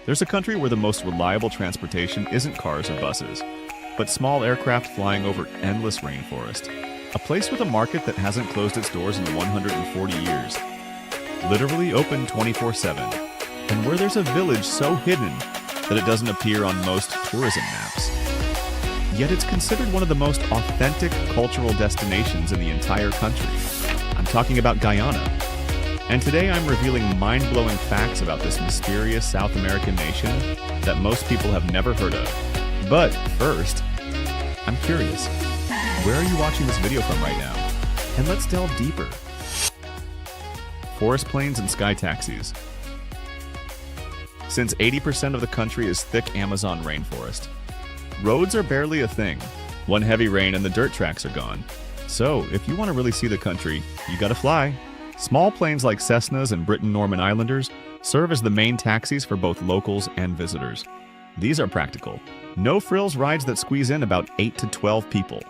There's a country where the most reliable transportation isn't cars or buses, but small aircraft flying over endless rainforest. A place with a market that hasn't closed its doors in 140 years. Literally open 24/7. And where there's a village so hidden that it doesn't appear on most tourism maps. Yet it's considered one of the most authentic cultural destinations in the entire country. I'm talking about Guyana. And today I'm revealing mind-blowing facts about this mysterious South American nation that most people have never heard of. But first, I'm curious, where are you watching this video from right now? And let's delve deeper. Forest plains and sky taxis. Since 80% of the country is thick Amazon rainforest, roads are barely a thing. One heavy rain and the dirt tracks are gone. So, if you want to really see the country, you gotta fly. Small planes like Cessnas and Britain-Norman Islanders serve as the main taxis for both locals and visitors. These are practical. No-frills rides that squeeze in about 8 to 12 people.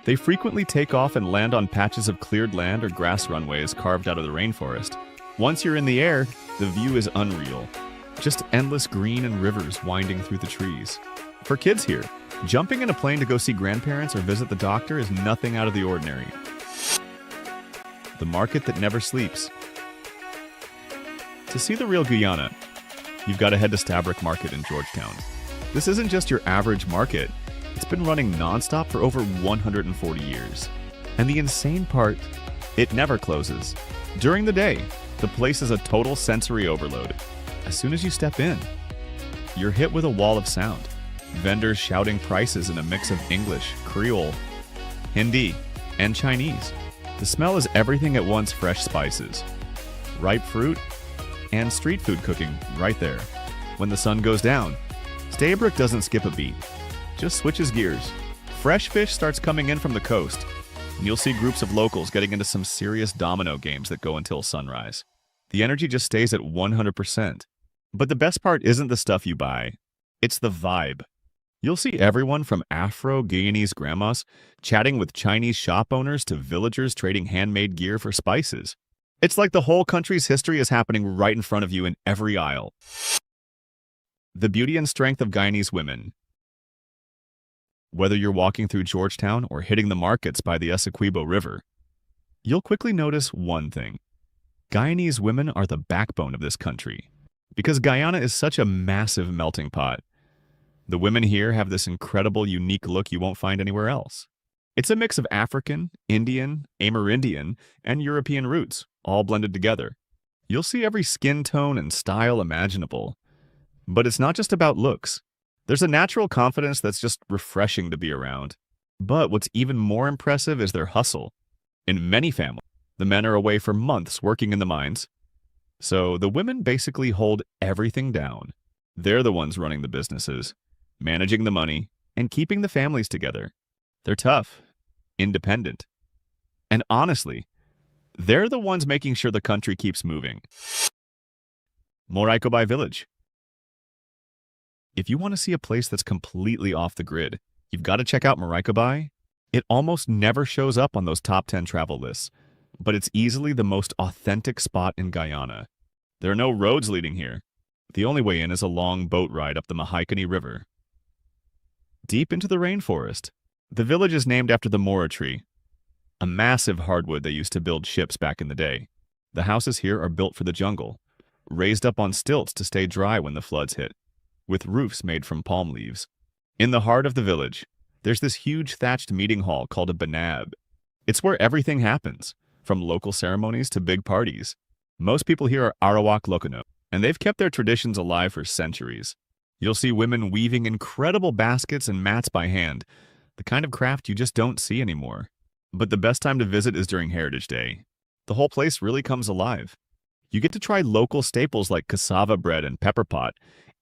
They frequently take off and land on patches of cleared land or grass runways carved out of the rainforest. Once you're in the air, the view is unreal. Just endless green and rivers winding through the trees. For kids here, jumping in a plane to go see grandparents or visit the doctor is nothing out of the ordinary. The market that never sleeps. To see the real Guyana, you've got to head to Stabroek Market in Georgetown. This isn't just your average market. It's been running nonstop for over 140 years. And the insane part, it never closes. During the day, the place is a total sensory overload. As soon as you step in, you're hit with a wall of sound. Vendors shouting prices in a mix of English, Creole, Hindi, and Chinese. The smell is everything at once: fresh spices, ripe fruit, and street food cooking right there. When the sun goes down, Stabroek doesn't skip a beat, just switches gears. Fresh fish starts coming in from the coast, and you'll see groups of locals getting into some serious domino games that go until sunrise. The energy just stays at 100%. But the best part isn't the stuff you buy, it's the vibe. You'll see everyone from Afro-Guyanese grandmas chatting with Chinese shop owners to villagers trading handmade gear for spices. It's like the whole country's history is happening right in front of you in every aisle. The beauty and strength of Guyanese women. Whether you're walking through Georgetown or hitting the markets by the Essequibo River, you'll quickly notice one thing. Guyanese women are the backbone of this country. Because Guyana is such a massive melting pot, the women here have this incredible, unique look you won't find anywhere else. It's a mix of African, Indian, Amerindian, and European roots, all blended together. You'll see every skin tone and style imaginable. But it's not just about looks. There's a natural confidence that's just refreshing to be around. But what's even more impressive is their hustle. In many families, the men are away for months working in the mines. So the women basically hold everything down. They're the ones running the businesses, managing the money, and keeping the families together. They're tough, independent, and honestly, they're the ones making sure the country keeps moving. Moraikobai Village. If you want to see a place that's completely off the grid, you've got to check out Moraikobai. It almost never shows up on those top 10 travel lists, but it's easily the most authentic spot in Guyana. There are no roads leading here. The only way in is a long boat ride up the Moraikobai River. Deep into the rainforest, the village is named after the mora tree, a massive hardwood they used to build ships back in the day. The houses here are built for the jungle, raised up on stilts to stay dry when the floods hit, with roofs made from palm leaves. In the heart of the village, there's this huge thatched meeting hall called a banab. It's where everything happens, from local ceremonies to big parties. Most people here are Arawak Lokono, and they've kept their traditions alive for centuries. You'll see women weaving incredible baskets and mats by hand, the kind of craft you just don't see anymore. But the best time to visit is during Heritage Day. The whole place really comes alive. You get to try local staples like cassava bread and pepper pot,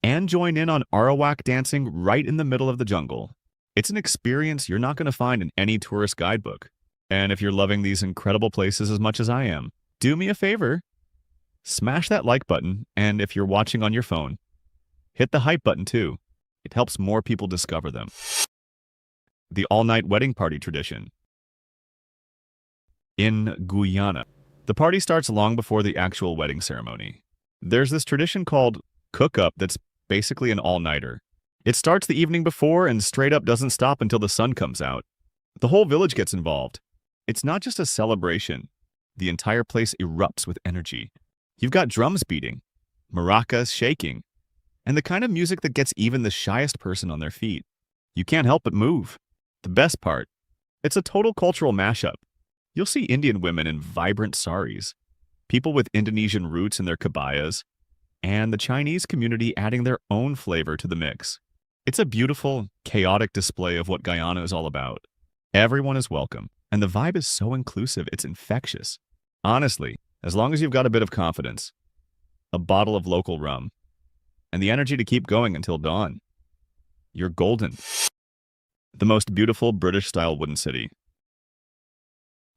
and join in on Arawak dancing right in the middle of the jungle. It's an experience you're not going to find in any tourist guidebook. And if you're loving these incredible places as much as I am, do me a favor. Smash that like button, and if you're watching on your phone, hit the hype button too. It helps more people discover them. The all-night wedding party tradition. In Guyana, the party starts long before the actual wedding ceremony. There's this tradition called cook-up that's basically an all-nighter. It starts the evening before and straight up doesn't stop until the sun comes out. The whole village gets involved. It's not just a celebration. The entire place erupts with energy. You've got drums beating, maracas shaking, and the kind of music that gets even the shyest person on their feet. You can't help but move. The best part, it's a total cultural mashup. You'll see Indian women in vibrant saris, people with Indonesian roots in their kebayas, and the Chinese community adding their own flavor to the mix. It's a beautiful, chaotic display of what Guyana is all about. Everyone is welcome, and the vibe is so inclusive, it's infectious. Honestly, as long as you've got a bit of confidence, a bottle of local rum, and the energy to keep going until dawn, you're golden. The most beautiful British-style wooden city.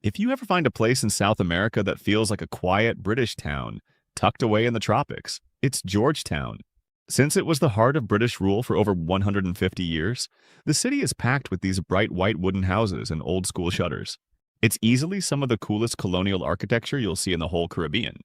If you ever find a place in South America that feels like a quiet British town tucked away in the tropics, it's Georgetown. Since it was the heart of British rule for over 150 years, the city is packed with these bright white wooden houses and old-school shutters. It's easily some of the coolest colonial architecture you'll see in the whole Caribbean.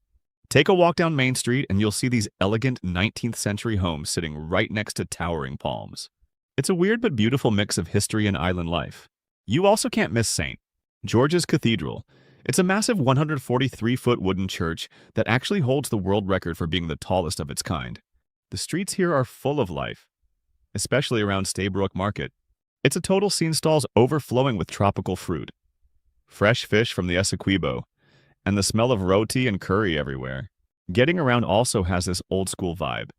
Take a walk down Main Street and you'll see these elegant 19th century homes sitting right next to towering palms. It's a weird but beautiful mix of history and island life. You also can't miss St. George's Cathedral. It's a massive 143-foot wooden church that actually holds the world record for being the tallest of its kind. The streets here are full of life, especially around Staybrook Market. It's a total scene stalls overflowing with tropical fruit, fresh fish from the Essequibo, and the smell of roti and curry everywhere. Getting around also has this old-school vibe.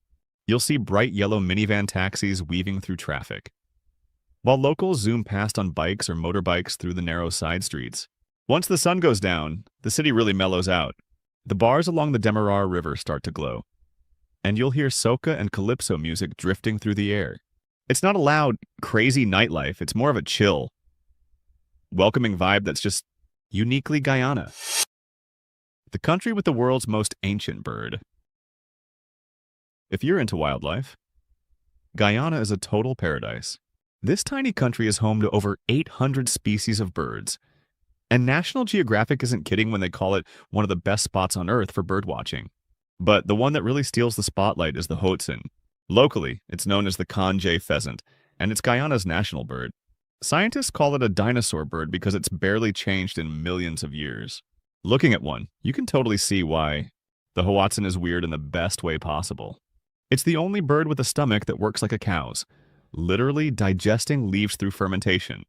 You'll see bright yellow minivan taxis weaving through traffic, while locals zoom past on bikes or motorbikes through the narrow side streets. Once the sun goes down, the city really mellows out. The bars along the Demerara River start to glow, and you'll hear soca and calypso music drifting through the air. It's not a loud, crazy nightlife, it's more of a chill, welcoming vibe that's just uniquely Guyana. The country with the world's most ancient bird. If you're into wildlife, Guyana is a total paradise. This tiny country is home to over 800 species of birds, and National Geographic isn't kidding when they call it one of the best spots on Earth for birdwatching. But the one that really steals the spotlight is the hoatzin. Locally, it's known as the conjay pheasant, and it's Guyana's national bird. Scientists call it a dinosaur bird because it's barely changed in millions of years. Looking at one, you can totally see why the hoatzin is weird in the best way possible. It's the only bird with a stomach that works like a cow's, literally digesting leaves through fermentation.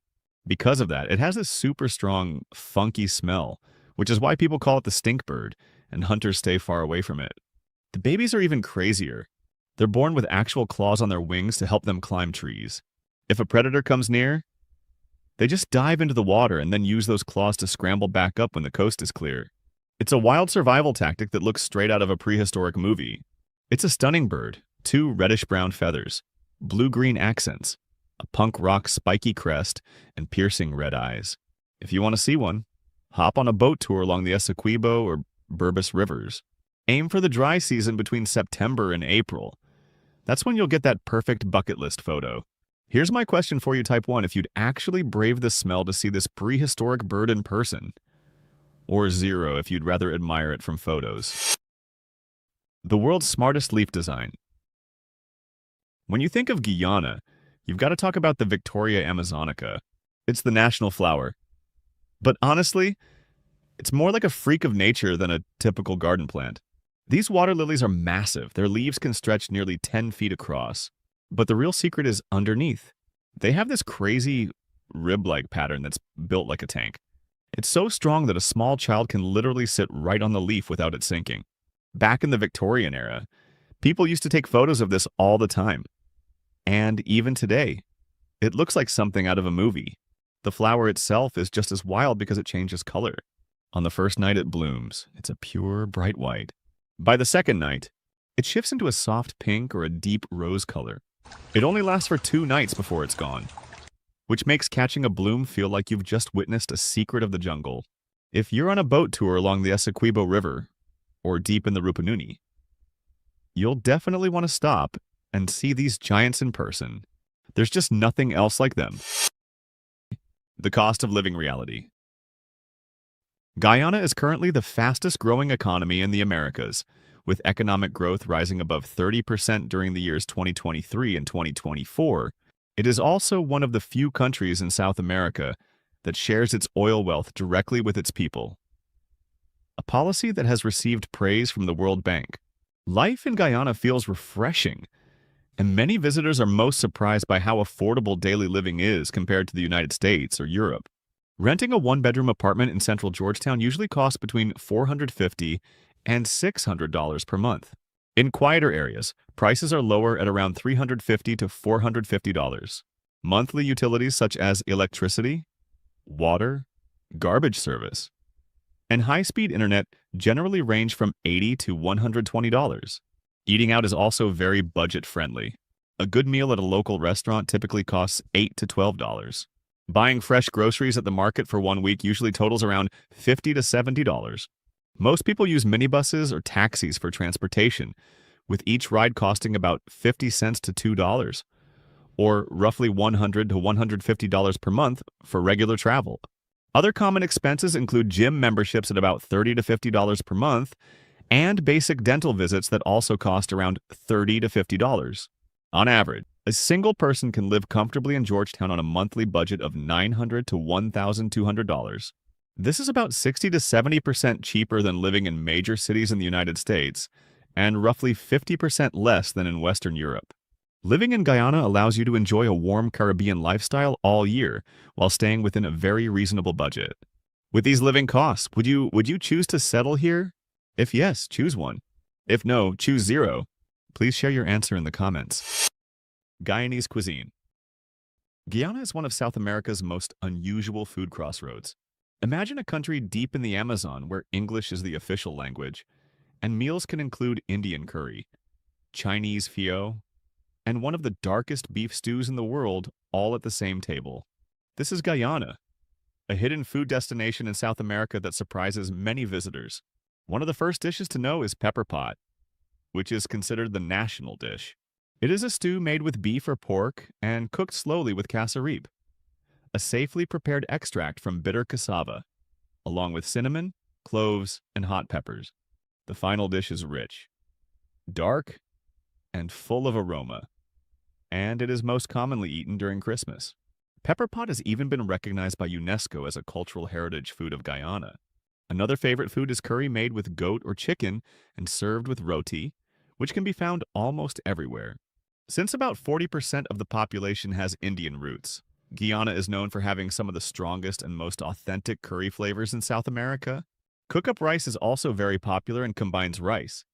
Because of that, it has this super strong, funky smell, which is why people call it the stink bird, and hunters stay far away from it. The babies are even crazier. They're born with actual claws on their wings to help them climb trees. If a predator comes near, they just dive into the water and then use those claws to scramble back up when the coast is clear. It's a wild survival tactic that looks straight out of a prehistoric movie. It's a stunning bird, 2 reddish-brown feathers, blue-green accents, a punk rock spiky crest, and piercing red eyes. If you want to see one, hop on a boat tour along the Essequibo or Burbus rivers. Aim for the dry season between September and April. That's when you'll get that perfect bucket list photo. Here's my question for you, Type 1, if you'd actually brave the smell to see this prehistoric bird in person. Or 0 if you'd rather admire it from photos. The world's smartest leaf design. When you think of Guyana, you've got to talk about the Victoria amazonica. It's the national flower. But honestly, it's more like a freak of nature than a typical garden plant. These water lilies are massive. Their leaves can stretch nearly 10 feet across. But the real secret is underneath. They have this crazy rib-like pattern that's built like a tank. It's so strong that a small child can literally sit right on the leaf without it sinking. Back in the Victorian era, people used to take photos of this all the time. And even today, it looks like something out of a movie. The flower itself is just as wild because it changes color. On the first night it blooms, it's a pure bright white. By the second night, it shifts into a soft pink or a deep rose color. It only lasts for 2 nights before it's gone, which makes catching a bloom feel like you've just witnessed a secret of the jungle. If you're on a boat tour along the Essequibo River, or deep in the Rupununi, you'll definitely want to stop and see these giants in person. There's just nothing else like them. The cost of living reality. Guyana is currently the fastest growing economy in the Americas, with economic growth rising above 30% during the years 2023 and 2024. It is also one of the few countries in South America that shares its oil wealth directly with its people, a policy that has received praise from the World Bank. Life in Guyana feels refreshing, and many visitors are most surprised by how affordable daily living is compared to the United States or Europe. Renting a one-bedroom apartment in central Georgetown usually costs between $450 and $600 per month. In quieter areas, prices are lower at around $350 to $450. Monthly utilities such as electricity, water, garbage service, and high-speed internet generally range from $80 to $120. Eating out is also very budget-friendly. A good meal at a local restaurant typically costs $8 to $12. Buying fresh groceries at the market for 1 week usually totals around $50 to $70. Most people use minibuses or taxis for transportation, with each ride costing about 50 cents to $2, or roughly $100 to $150 per month for regular travel. Other common expenses include gym memberships at about $30 to $50 per month, and basic dental visits that also cost around $30 to $50. On average, a single person can live comfortably in Georgetown on a monthly budget of $900 to $1,200. This is about 60 to 70% cheaper than living in major cities in the United States, and roughly 50% less than in Western Europe. Living in Guyana allows you to enjoy a warm Caribbean lifestyle all year while staying within a very reasonable budget. With these living costs, would you choose to settle here? If yes, choose one. If no, choose 0. Please share your answer in the comments. Guyanese cuisine. Guyana is one of South America's most unusual food crossroads. Imagine a country deep in the Amazon where English is the official language, and meals can include Indian curry, Chinese pho, and one of the darkest beef stews in the world, all at the same table. This is Guyana, a hidden food destination in South America that surprises many visitors. One of the first dishes to know is pepper pot, which is considered the national dish. It is a stew made with beef or pork and cooked slowly with cassaripe, a safely prepared extract from bitter cassava, along with cinnamon, cloves, and hot peppers. The final dish is rich, dark, and full of aroma, and it is most commonly eaten during Christmas. Pepper pot has even been recognized by UNESCO as a cultural heritage food of Guyana. Another favorite food is curry made with goat or chicken and served with roti, which can be found almost everywhere. Since about 40% of the population has Indian roots, Guyana is known for having some of the strongest and most authentic curry flavors in South America. Cook-up rice is also very popular and combines rice,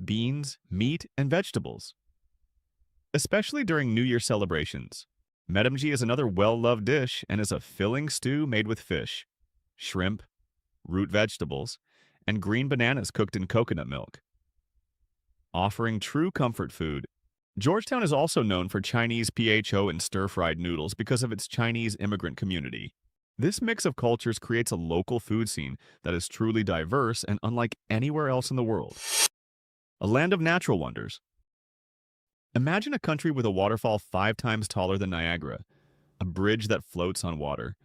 beans, meat, and vegetables, especially during New Year celebrations. Medamji is another well-loved dish and is a filling stew made with fish, shrimp, root vegetables, and green bananas cooked in coconut milk. Offering true comfort food, Georgetown is also known for Chinese pho and stir-fried noodles because of its Chinese immigrant community. This mix of cultures creates a local food scene that is truly diverse and unlike anywhere else in the world. A land of natural wonders. Imagine a country with a waterfall 5 times taller than Niagara, a bridge that floats on water,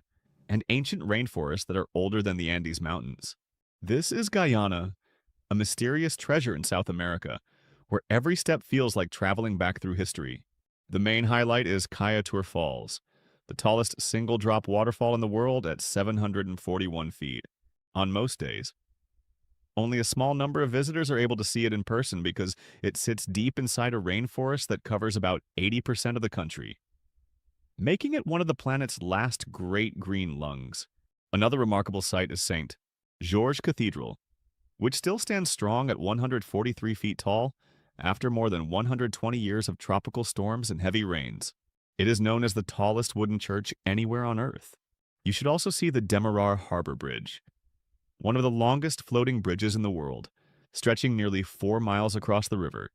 and ancient rainforests that are older than the Andes Mountains. This is Guyana, a mysterious treasure in South America, where every step feels like traveling back through history. The main highlight is Kayatur Falls, the tallest single-drop waterfall in the world at 741 feet. On most days, only a small number of visitors are able to see it in person because it sits deep inside a rainforest that covers about 80% of the country, making it one of the planet's last great green lungs. Another remarkable site is St. George Cathedral, which still stands strong at 143 feet tall after more than 120 years of tropical storms and heavy rains. It is known as the tallest wooden church anywhere on Earth. You should also see the Demerara Harbor Bridge, one of the longest floating bridges in the world, stretching nearly 4 miles across the river.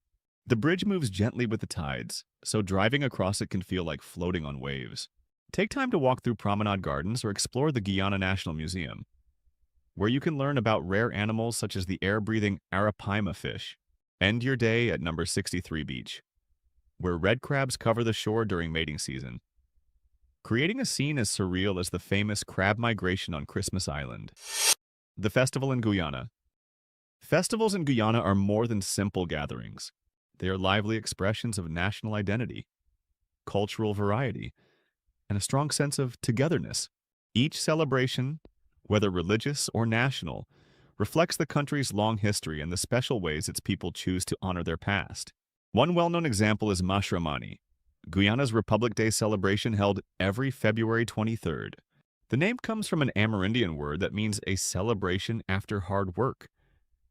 The bridge moves gently with the tides, so driving across it can feel like floating on waves. Take time to walk through Promenade Gardens or explore the Guyana National Museum, where you can learn about rare animals such as the air-breathing arapaima fish. End your day at number 63 Beach, where red crabs cover the shore during mating season, creating a scene as surreal as the famous crab migration on Christmas Island. The Festival in Guyana. Festivals in Guyana are more than simple gatherings. They are lively expressions of national identity, cultural variety, and a strong sense of togetherness. Each celebration, whether religious or national, reflects the country's long history and the special ways its people choose to honor their past. One well-known example is Mashramani, Guyana's Republic Day celebration held every February 23rd. The name comes from an Amerindian word that means a celebration after hard work,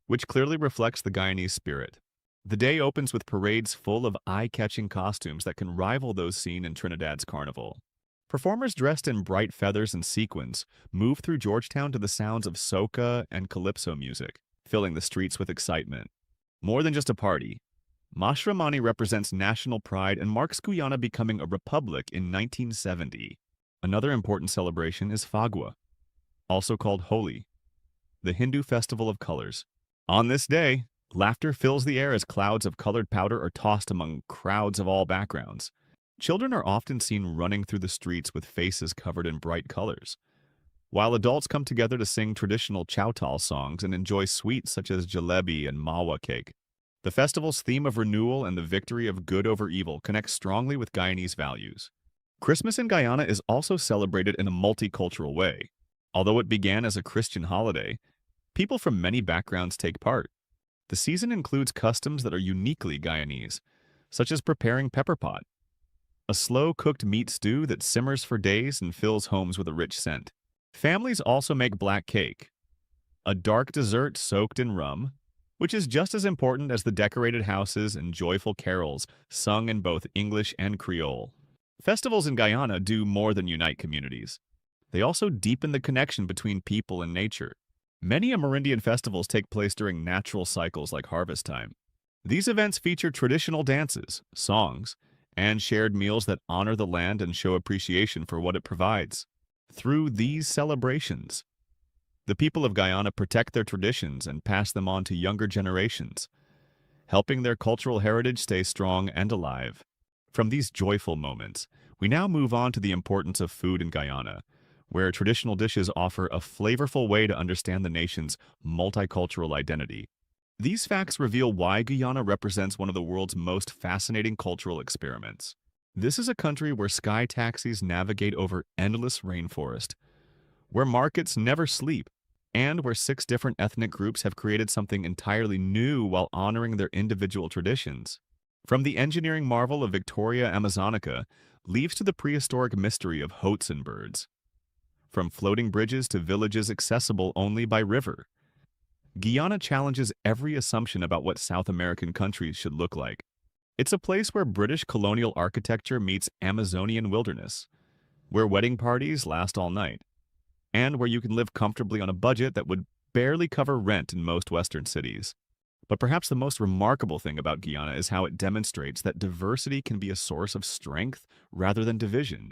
which clearly reflects the Guyanese spirit. The day opens with parades full of eye-catching costumes that can rival those seen in Trinidad's carnival. Performers dressed in bright feathers and sequins move through Georgetown to the sounds of soca and calypso music, filling the streets with excitement. More than just a party, Mashramani represents national pride and marks Guyana becoming a republic in 1970. Another important celebration is Fagua, also called Holi, the Hindu festival of colors. On this day, laughter fills the air as clouds of colored powder are tossed among crowds of all backgrounds. Children are often seen running through the streets with faces covered in bright colors, while adults come together to sing traditional chowtal songs and enjoy sweets such as jalebi and mawa cake. The festival's theme of renewal and the victory of good over evil connects strongly with Guyanese values. Christmas in Guyana is also celebrated in a multicultural way. Although it began as a Christian holiday, people from many backgrounds take part. The season includes customs that are uniquely Guyanese, such as preparing pepper pot, a slow-cooked meat stew that simmers for days and fills homes with a rich scent. Families also make black cake, a dark dessert soaked in rum, which is just as important as the decorated houses and joyful carols sung in both English and Creole. Festivals in Guyana do more than unite communities. They also deepen the connection between people and nature. Many Amerindian festivals take place during natural cycles like harvest time. These events feature traditional dances, songs, and shared meals that honor the land and show appreciation for what it provides. Through these celebrations, the people of Guyana protect their traditions and pass them on to younger generations, helping their cultural heritage stay strong and alive. From these joyful moments, we now move on to the importance of food in Guyana, where traditional dishes offer a flavorful way to understand the nation's multicultural identity. These facts reveal why Guyana represents one of the world's most fascinating cultural experiments. This is a country where sky taxis navigate over endless rainforest, where markets never sleep, and where 6 different ethnic groups have created something entirely new while honoring their individual traditions. From the engineering marvel of Victoria Amazonica leaves to the prehistoric mystery of Hoatzin birds. From floating bridges to villages accessible only by river, Guyana challenges every assumption about what South American countries should look like. It's a place where British colonial architecture meets Amazonian wilderness, where wedding parties last all night, and where you can live comfortably on a budget that would barely cover rent in most Western cities. But perhaps the most remarkable thing about Guyana is how it demonstrates that diversity can be a source of strength rather than division.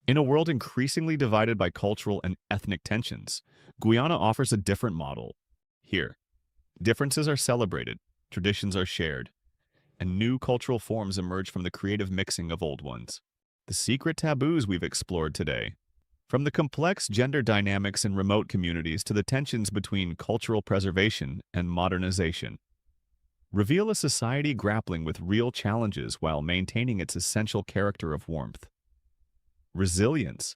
In a world increasingly divided by cultural and ethnic tensions, Guyana offers a different model. Here, differences are celebrated, traditions are shared, and new cultural forms emerge from the creative mixing of old ones. The secret taboos we've explored today, from the complex gender dynamics in remote communities to the tensions between cultural preservation and modernization, reveal a society grappling with real challenges while maintaining its essential character of warmth, resilience,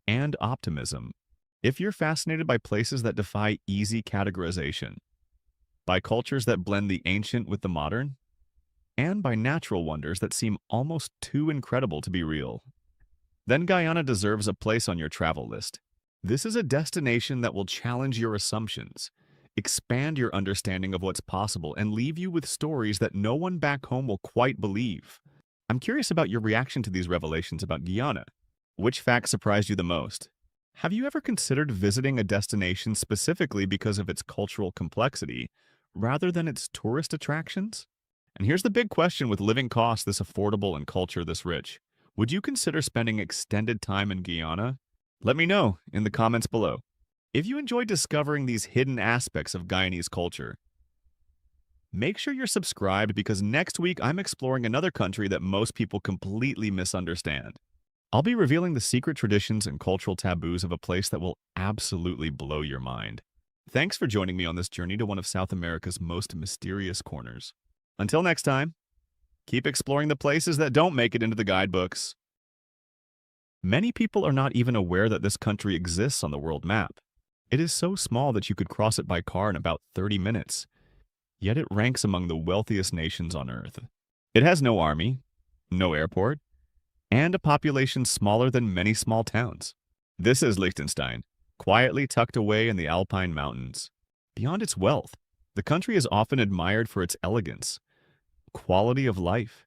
and optimism. If you're fascinated by places that defy easy categorization, by cultures that blend the ancient with the modern, and by natural wonders that seem almost too incredible to be real, then Guyana deserves a place on your travel list. This is a destination that will challenge your assumptions, expand your understanding of what's possible, and leave you with stories that no one back home will quite believe. I'm curious about your reaction to these revelations about Guyana. Which fact surprised you the most? Have you ever considered visiting a destination specifically because of its cultural complexity, rather than its tourist attractions? And here's the big question: with living costs this affordable and culture this rich, would you consider spending extended time in Guyana? Let me know in the comments below. If you enjoy discovering these hidden aspects of Guyanese culture, make sure you're subscribed because next week I'm exploring another country that most people completely misunderstand. I'll be revealing the secret traditions and cultural taboos of a place that will absolutely blow your mind. Thanks for joining me on this journey to one of South America's most mysterious corners. Until next time, keep exploring the places that don't make it into the guidebooks. Many people are not even aware that this country exists on the world map. It is so small that you could cross it by car in about 30 minutes, yet it ranks among the wealthiest nations on Earth. It has no army, no airport, and a population smaller than many small towns. This is Liechtenstein, quietly tucked away in the Alpine Mountains. Beyond its wealth, the country is often admired for its elegance, quality of life,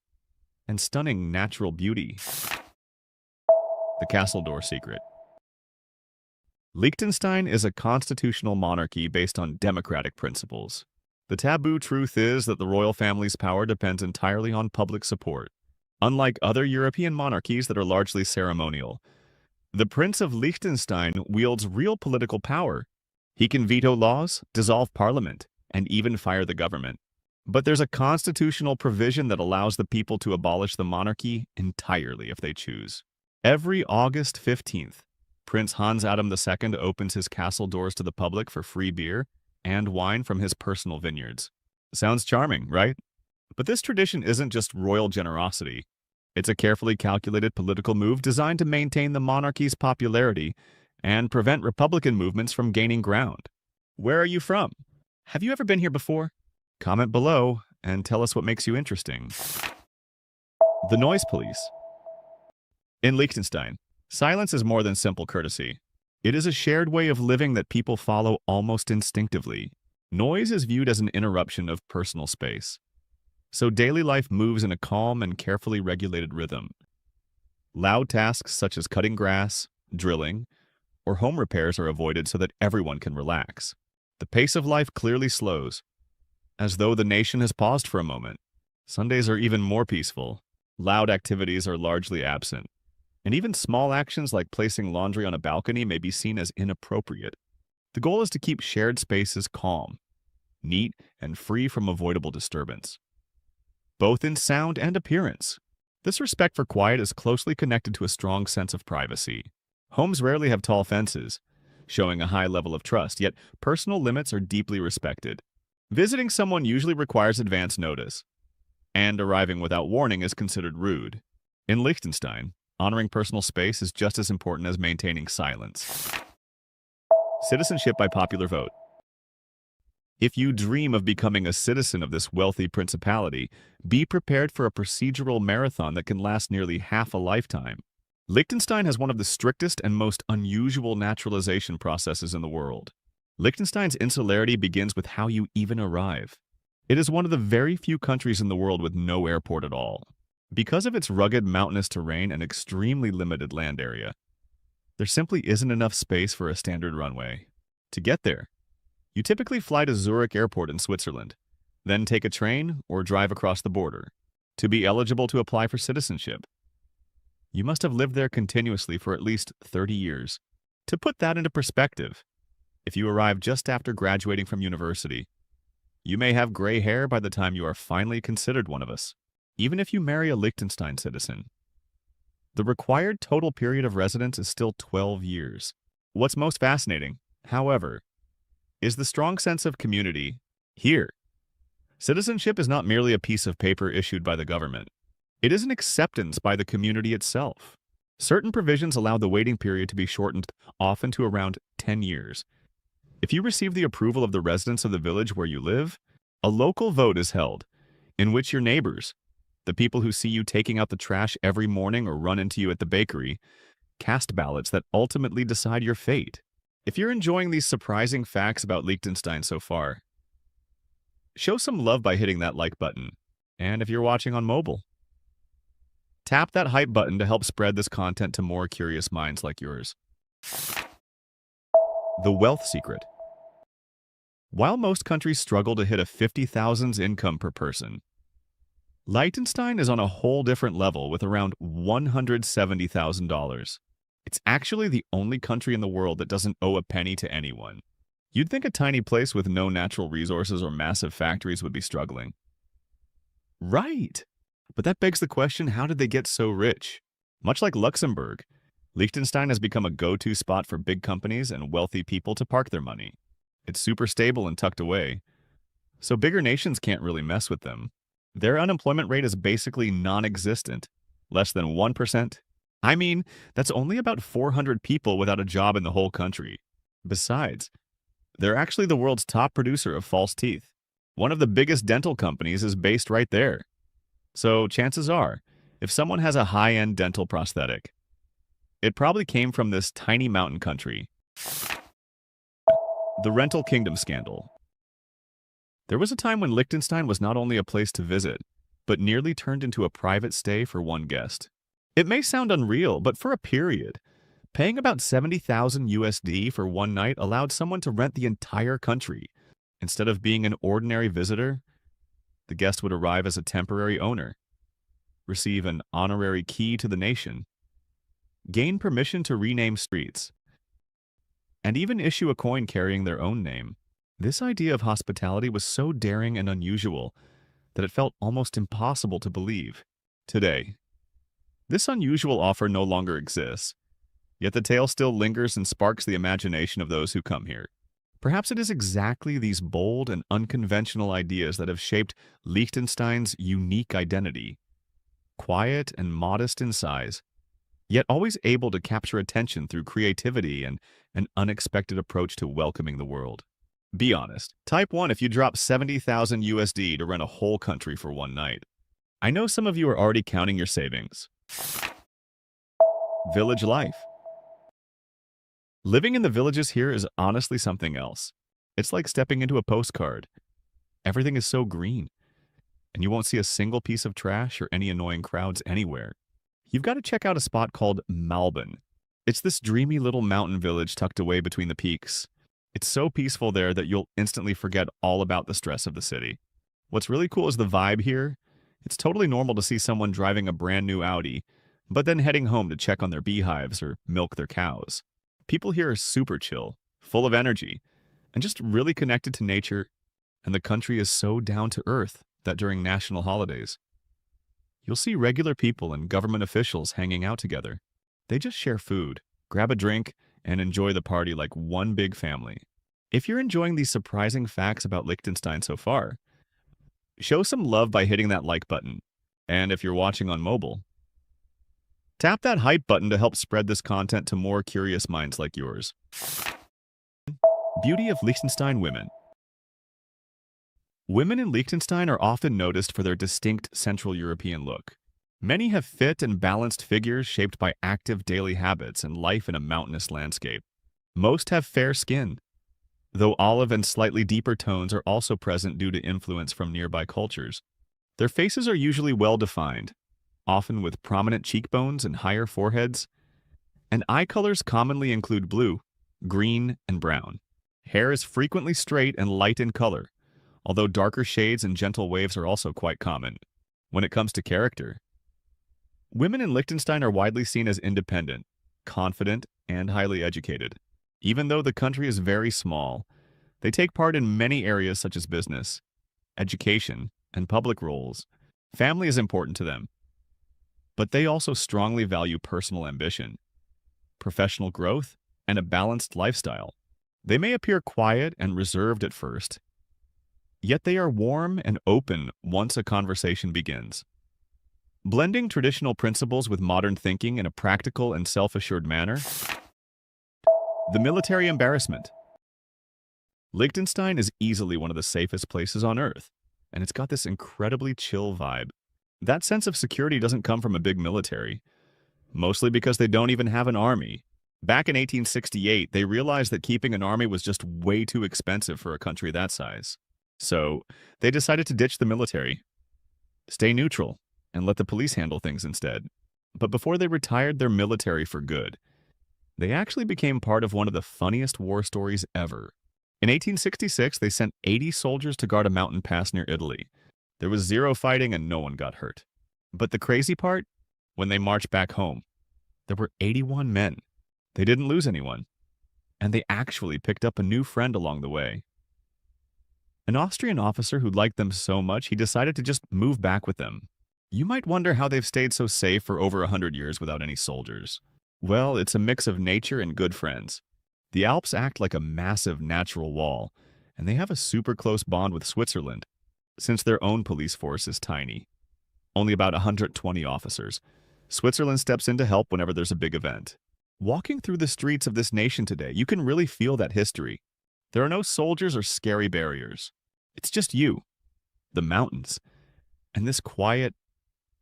and stunning natural beauty. The Castle Door Secret. Liechtenstein is a constitutional monarchy based on democratic principles. The taboo truth is that the royal family's power depends entirely on public support. Unlike other European monarchies that are largely ceremonial, the Prince of Liechtenstein wields real political power. He can veto laws, dissolve parliament, and even fire the government. But there's a constitutional provision that allows the people to abolish the monarchy entirely if they choose. Every August 15th, Prince Hans Adam II opens his castle doors to the public for free beer and wine from his personal vineyards. Sounds charming, right? But this tradition isn't just royal generosity. It's a carefully calculated political move designed to maintain the monarchy's popularity and prevent Republican movements from gaining ground. Where are you from? Have you ever been here before? Comment below and tell us what makes you interesting. The Noise Police. In Liechtenstein, silence is more than simple courtesy. It is a shared way of living that people follow almost instinctively. Noise is viewed as an interruption of personal space, so daily life moves in a calm and carefully regulated rhythm. Loud tasks such as cutting grass, drilling, or home repairs are avoided so that everyone can relax. The pace of life clearly slows, as though the nation has paused for a moment. Sundays are even more peaceful. Loud activities are largely absent, and even small actions like placing laundry on a balcony may be seen as inappropriate. The goal is to keep shared spaces calm, neat, and free from avoidable disturbance, both in sound and appearance. This respect for quiet is closely connected to a strong sense of privacy. Homes rarely have tall fences, showing a high level of trust, yet personal limits are deeply respected. Visiting someone usually requires advance notice, and arriving without warning is considered rude. In Liechtenstein, honoring personal space is just as important as maintaining silence. Citizenship by popular vote. If you dream of becoming a citizen of this wealthy principality, be prepared for a procedural marathon that can last nearly half a lifetime. Liechtenstein has one of the strictest and most unusual naturalization processes in the world. Liechtenstein's insularity begins with how you even arrive. It is one of the very few countries in the world with no airport at all. Because of its rugged mountainous terrain and extremely limited land area, there simply isn't enough space for a standard runway. To get there, you typically fly to Zurich Airport in Switzerland, then take a train or drive across the border. To be eligible to apply for citizenship, you must have lived there continuously for at least 30 years. To put that into perspective, if you arrive just after graduating from university, you may have gray hair by the time you are finally considered one of us, even if you marry a Liechtenstein citizen. The required total period of residence is still 12 years. What's most fascinating, however, is the strong sense of community here. Citizenship is not merely a piece of paper issued by the government. It is an acceptance by the community itself. Certain provisions allow the waiting period to be shortened, often to around 10 years. If you receive the approval of the residents of the village where you live, a local vote is held, in which your neighbors, the people who see you taking out the trash every morning or run into you at the bakery, cast ballots that ultimately decide your fate. If you're enjoying these surprising facts about Liechtenstein so far, show some love by hitting that like button. And if you're watching on mobile, tap that hype button to help spread this content to more curious minds like yours. The Wealth Secret. While most countries struggle to hit a 50,000 income per person, Liechtenstein is on a whole different level with around $170,000. It's actually the only country in the world that doesn't owe a penny to anyone. You'd think a tiny place with no natural resources or massive factories would be struggling. Right! But that begs the question, how did they get so rich? Much like Luxembourg, Liechtenstein has become a go-to spot for big companies and wealthy people to park their money. It's super stable and tucked away, so bigger nations can't really mess with them. Their unemployment rate is basically non-existent, less than 1%. I mean, that's only about 400 people without a job in the whole country. Besides, they're actually the world's top producer of false teeth. One of the biggest dental companies is based right there. So chances are, if someone has a high-end dental prosthetic, it probably came from this tiny mountain country. The Rental Kingdom Scandal. There was a time when Liechtenstein was not only a place to visit, but nearly turned into a private stay for one guest. It may sound unreal, but for a period, paying about 70,000 USD for one night allowed someone to rent the entire country. Instead of being an ordinary visitor, the guest would arrive as a temporary owner, receive an honorary key to the nation, gain permission to rename streets, and even issue a coin carrying their own name. This idea of hospitality was so daring and unusual that it felt almost impossible to believe. Today, this unusual offer no longer exists, yet the tale still lingers and sparks the imagination of those who come here. Perhaps it is exactly these bold and unconventional ideas that have shaped Liechtenstein's unique identity. Quiet and modest in size, yet always able to capture attention through creativity and an unexpected approach to welcoming the world. Be honest. Type 1 if you drop 70,000 USD to rent a whole country for one night. I know some of you are already counting your savings. Village life. Living in the villages here is honestly something else. It's like stepping into a postcard. Everything is so green, and you won't see a single piece of trash or any annoying crowds anywhere. You've got to check out a spot called Malben. It's this dreamy little mountain village tucked away between the peaks. It's so peaceful there that you'll instantly forget all about the stress of the city. What's really cool is the vibe here. It's totally normal to see someone driving a brand new Audi, but then heading home to check on their beehives or milk their cows. People here are super chill, full of energy, and just really connected to nature, and the country is so down to earth that during national holidays, you'll see regular people and government officials hanging out together. They just share food, grab a drink, and enjoy the party like one big family. If you're enjoying these surprising facts about Liechtenstein so far, show some love by hitting that like button. And if you're watching on mobile, tap that hype button to help spread this content to more curious minds like yours. Beauty of Liechtenstein women. Women in Liechtenstein are often noticed for their distinct Central European look. Many have fit and balanced figures shaped by active daily habits and life in a mountainous landscape. Most have fair skin, though olive and slightly deeper tones are also present due to influence from nearby cultures. Their faces are usually well-defined, often with prominent cheekbones and higher foreheads, and eye colors commonly include blue, green, and brown. Hair is frequently straight and light in color, although darker shades and gentle waves are also quite common. When it comes to character, women in Liechtenstein are widely seen as independent, confident, and highly educated. Even though the country is very small, they take part in many areas such as business, education, and public roles. Family is important to them, but they also strongly value personal ambition, professional growth, and a balanced lifestyle. They may appear quiet and reserved at first, yet they are warm and open once a conversation begins. Blending traditional principles with modern thinking in a practical and self-assured manner. The military embarrassment. Liechtenstein is easily one of the safest places on Earth, and it's got this incredibly chill vibe. That sense of security doesn't come from a big military, mostly because they don't even have an army. Back in 1868, they realized that keeping an army was just way too expensive for a country that size. So, they decided to ditch the military, stay neutral, and let the police handle things instead. But before they retired their military for good, they actually became part of one of the funniest war stories ever. In 1866, they sent 80 soldiers to guard a mountain pass near Italy. There was zero fighting and no one got hurt. But the crazy part, when they marched back home, there were 81 men. They didn't lose anyone, and they actually picked up a new friend along the way. An Austrian officer who liked them so much, he decided to just move back with them. You might wonder how they've stayed so safe for over 100 years without any soldiers. Well, it's a mix of nature and good friends. The Alps act like a massive natural wall, and they have a super close bond with Switzerland, since their own police force is tiny. Only about 120 officers. Switzerland steps in to help whenever there's a big event. Walking through the streets of this nation today, you can really feel that history. There are no soldiers or scary barriers. It's just you, the mountains, and this quiet,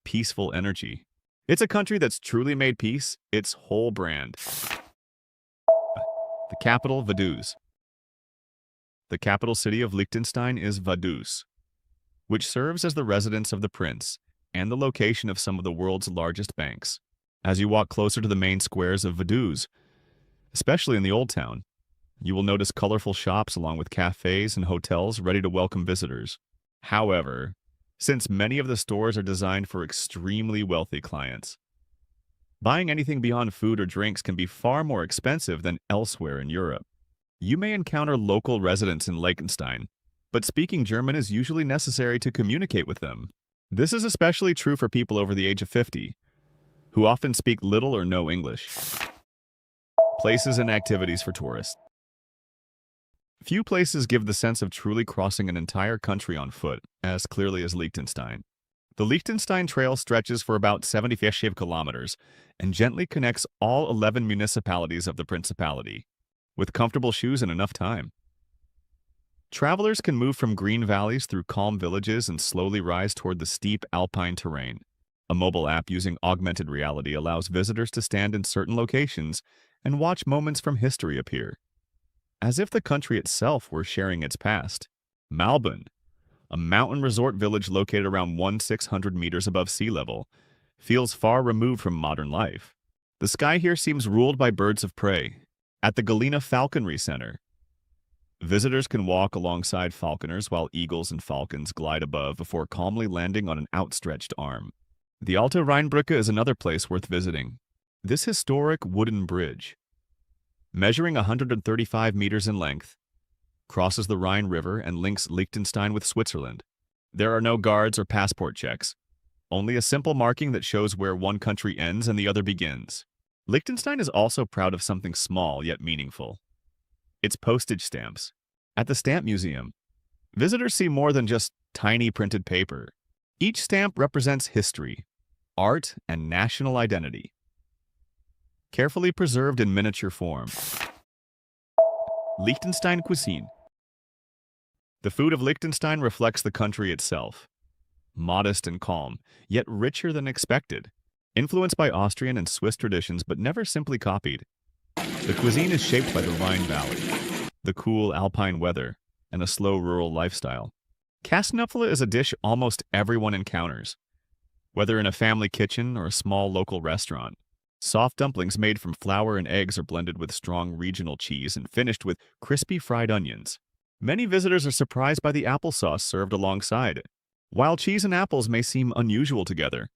peaceful energy. It's a country that's truly made peace its whole brand. The capital, Vaduz. The capital city of Liechtenstein is Vaduz, which serves as the residence of the prince and the location of some of the world's largest banks. As you walk closer to the main squares of Vaduz, especially in the Old Town, you will notice colorful shops along with cafes and hotels ready to welcome visitors. However, since many of the stores are designed for extremely wealthy clients, buying anything beyond food or drinks can be far more expensive than elsewhere in Europe. You may encounter local residents in Liechtenstein, but speaking German is usually necessary to communicate with them. This is especially true for people over the age of 50, who often speak little or no English. Places and activities for tourists. Few places give the sense of truly crossing an entire country on foot as clearly as Liechtenstein. The Liechtenstein Trail stretches for about 75 kilometers and gently connects all 11 municipalities of the principality, with comfortable shoes and enough time. Travelers can move from green valleys through calm villages and slowly rise toward the steep alpine terrain. A mobile app using augmented reality allows visitors to stand in certain locations and watch moments from history appear, as if the country itself were sharing its past. Malbon, a mountain resort village located around 1,600 meters above sea level, feels far removed from modern life. The sky here seems ruled by birds of prey. At the Guyana Falconry Center, visitors can walk alongside falconers while eagles and falcons glide above before calmly landing on an outstretched arm. The Alte Rheinbrücke is another place worth visiting. This historic wooden bridge, measuring 135 meters in length, crosses the Rhine River and links Liechtenstein with Switzerland. There are no guards or passport checks, only a simple marking that shows where one country ends and the other begins. Liechtenstein is also proud of something small yet meaningful: its postage stamps. At the Stamp Museum, visitors see more than just tiny printed paper. Each stamp represents history, art, and national identity, carefully preserved in miniature form. Liechtenstein cuisine. The food of Liechtenstein reflects the country itself. Modest and calm, yet richer than expected. Influenced by Austrian and Swiss traditions, but never simply copied. The cuisine is shaped by the Rhine Valley, the cool alpine weather, and a slow rural lifestyle. Käseknöpfle is a dish almost everyone encounters, whether in a family kitchen or a small local restaurant. Soft dumplings made from flour and eggs are blended with strong regional cheese and finished with crispy fried onions. Many visitors are surprised by the applesauce served alongside it. While cheese and apples may seem unusual together,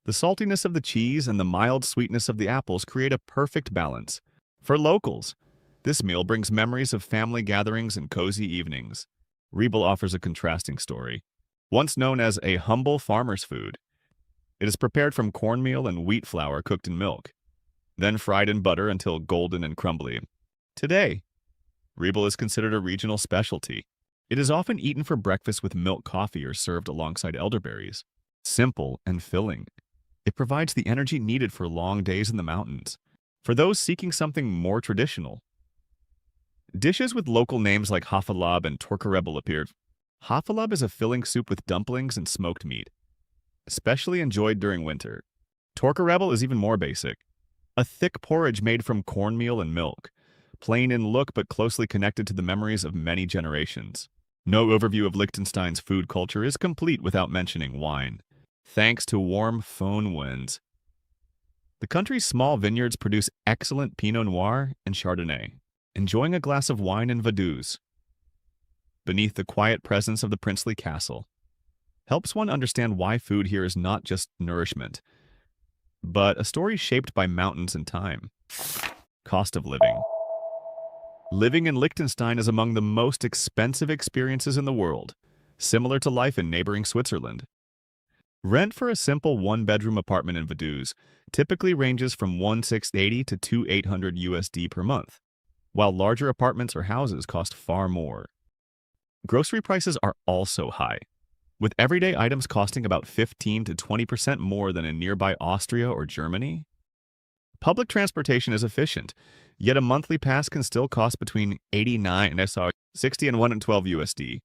the saltiness of the cheese and the mild sweetness of the apples create a perfect balance. For locals, this meal brings memories of family gatherings and cozy evenings. Riebel offers a contrasting story. Once known as a humble farmer's food, it is prepared from cornmeal and wheat flour cooked in milk, then fried in butter until golden and crumbly. Today, Riebel is considered a regional specialty. It is often eaten for breakfast with milk coffee or served alongside elderberries. Simple and filling, it provides the energy needed for long days in the mountains. For those seeking something more traditional, dishes with local names like Haferlab and Torkerebel appeared. Haferlab is a filling soup with dumplings and smoked meat, especially enjoyed during winter. Torkerebel is even more basic: a thick porridge made from cornmeal and milk, plain in look but closely connected to the memories of many generations. No overview of Liechtenstein's food culture is complete without mentioning wine. Thanks to warm foehn winds, the country's small vineyards produce excellent Pinot Noir and Chardonnay. Enjoying a glass of wine in Vaduz, beneath the quiet presence of the princely castle, helps one understand why food here is not just nourishment, but a story shaped by mountains and time. Cost of living. Living in Liechtenstein is among the most expensive experiences in the world, similar to life in neighboring Switzerland. Rent for a simple one-bedroom apartment in Vaduz typically ranges from $1,680 to $2,800 USD per month. while larger apartments or houses cost far more. Grocery prices are also high, with everyday items costing about 15 to 20% more than in nearby Austria or Germany. Public transportation is efficient, yet a monthly pass can still cost between 89 and 60 and 112 USD.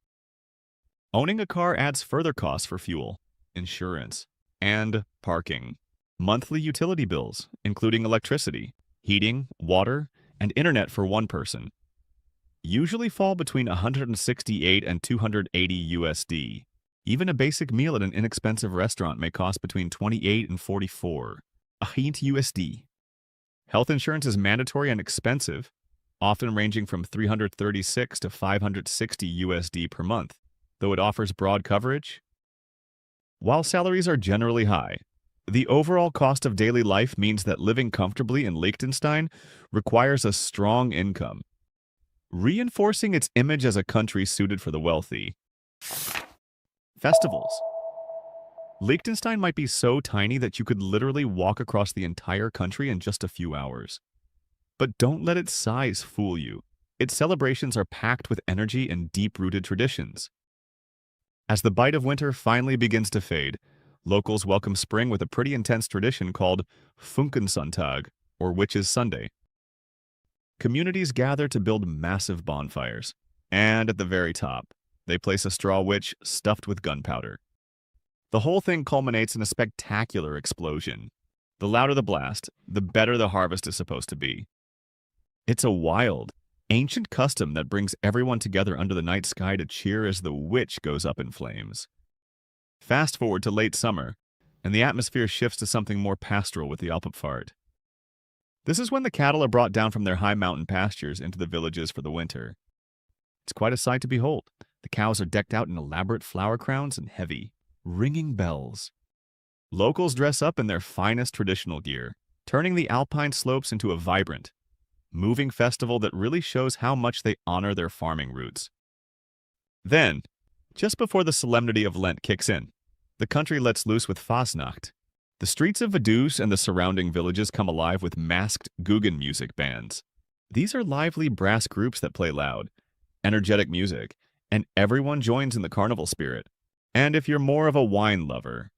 Owning a car adds further costs for fuel, insurance, and parking. Monthly utility bills, including electricity, heating, water, and internet for one person, usually fall between 168 and 280 USD. Even a basic meal at an inexpensive restaurant may cost between 28 and 44 USD. Health insurance is mandatory and expensive, often ranging from 336 to 560 USD per month, though it offers broad coverage. While salaries are generally high, the overall cost of daily life means that living comfortably in Liechtenstein requires a strong income, reinforcing its image as a country suited for the wealthy. Festivals. Liechtenstein might be so tiny that you could literally walk across the entire country in just a few hours. But don't let its size fool you. Its celebrations are packed with energy and deep-rooted traditions. As the bite of winter finally begins to fade, locals welcome spring with a pretty intense tradition called Funkensonntag, or Witches' Sunday. Communities gather to build massive bonfires, and at the very top, they place a straw witch stuffed with gunpowder. The whole thing culminates in a spectacular explosion. The louder the blast, the better the harvest is supposed to be. It's a wild, ancient custom that brings everyone together under the night sky to cheer as the witch goes up in flames. Fast forward to late summer, and the atmosphere shifts to something more pastoral with the Alpfahrt. This is when the cattle are brought down from their high mountain pastures into the villages for the winter. It's quite a sight to behold. The cows are decked out in elaborate flower crowns and heavy, ringing bells. Locals dress up in their finest traditional gear, turning the alpine slopes into a vibrant, moving festival that really shows how much they honor their farming roots. Then, just before the solemnity of Lent kicks in, the country lets loose with Fasnacht. The streets of Vaduz and the surrounding villages come alive with masked Guggen music bands. These are lively brass groups that play loud, energetic music, and everyone joins in the carnival spirit. And if you're more of a wine lover,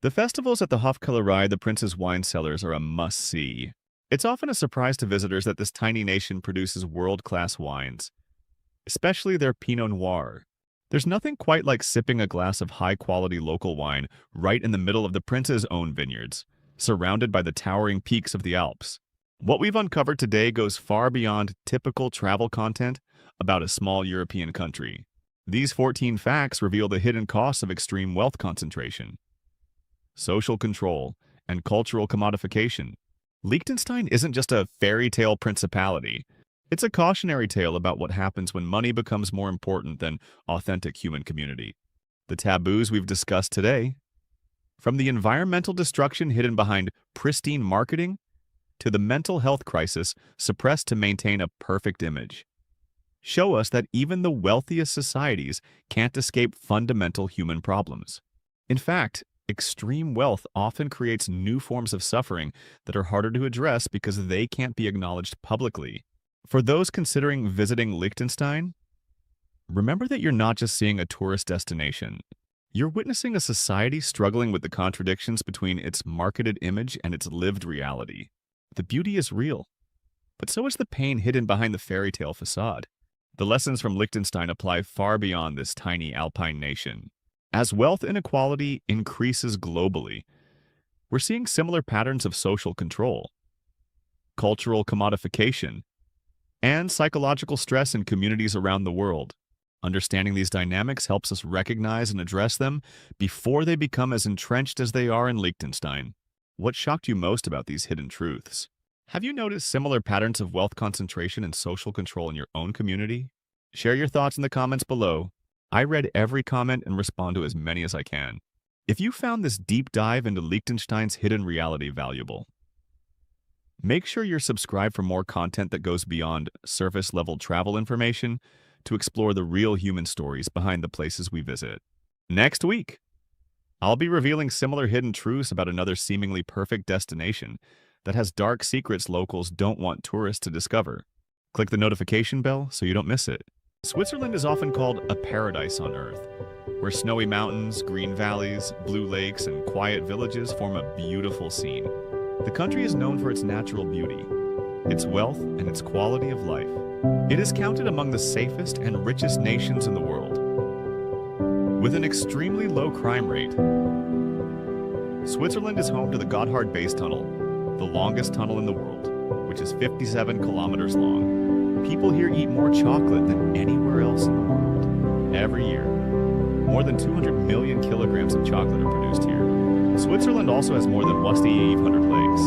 the festivals at the Hofkellerei, the Prince's wine cellars, are a must-see. It's often a surprise to visitors that this tiny nation produces world-class wines, especially their Pinot Noir. There's nothing quite like sipping a glass of high-quality local wine right in the middle of the Prince's own vineyards, surrounded by the towering peaks of the Alps. What we've uncovered today goes far beyond typical travel content about a small European country. These 14 facts reveal the hidden costs of extreme wealth concentration, social control, and cultural commodification. Liechtenstein isn't just a fairy tale principality. It's a cautionary tale about what happens when money becomes more important than authentic human community. The taboos we've discussed today, from the environmental destruction hidden behind pristine marketing to the mental health crisis suppressed to maintain a perfect image, show us that even the wealthiest societies can't escape fundamental human problems. In fact, extreme wealth often creates new forms of suffering that are harder to address because they can't be acknowledged publicly. For those considering visiting Liechtenstein, remember that you're not just seeing a tourist destination. You're witnessing a society struggling with the contradictions between its marketed image and its lived reality. The beauty is real, but so is the pain hidden behind the fairy tale facade. The lessons from Liechtenstein apply far beyond this tiny alpine nation. As wealth inequality increases globally, we're seeing similar patterns of social control, cultural commodification, and psychological stress in communities around the world. Understanding these dynamics helps us recognize and address them before they become as entrenched as they are in Liechtenstein. What shocked you most about these hidden truths? Have you noticed similar patterns of wealth concentration and social control in your own community? Share your thoughts in the comments below. I read every comment and respond to as many as I can. If you found this deep dive into Liechtenstein's hidden reality valuable, make sure you're subscribed for more content that goes beyond surface-level travel information to explore the real human stories behind the places we visit. Next week, I'll be revealing similar hidden truths about another seemingly perfect destination that has dark secrets locals don't want tourists to discover. Click the notification bell so you don't miss it. Switzerland is often called a paradise on Earth, where snowy mountains, green valleys, blue lakes, and quiet villages form a beautiful scene. The country is known for its natural beauty, its wealth, and its quality of life. It is counted among the safest and richest nations in the world. With an extremely low crime rate, Switzerland is home to the Gotthard Base Tunnel, the longest tunnel in the world, which is 57 kilometers long. People here eat more chocolate than anywhere else in the world. Every year, more than 200 million kilograms of chocolate are produced here. Switzerland also has more than 1,800 lakes,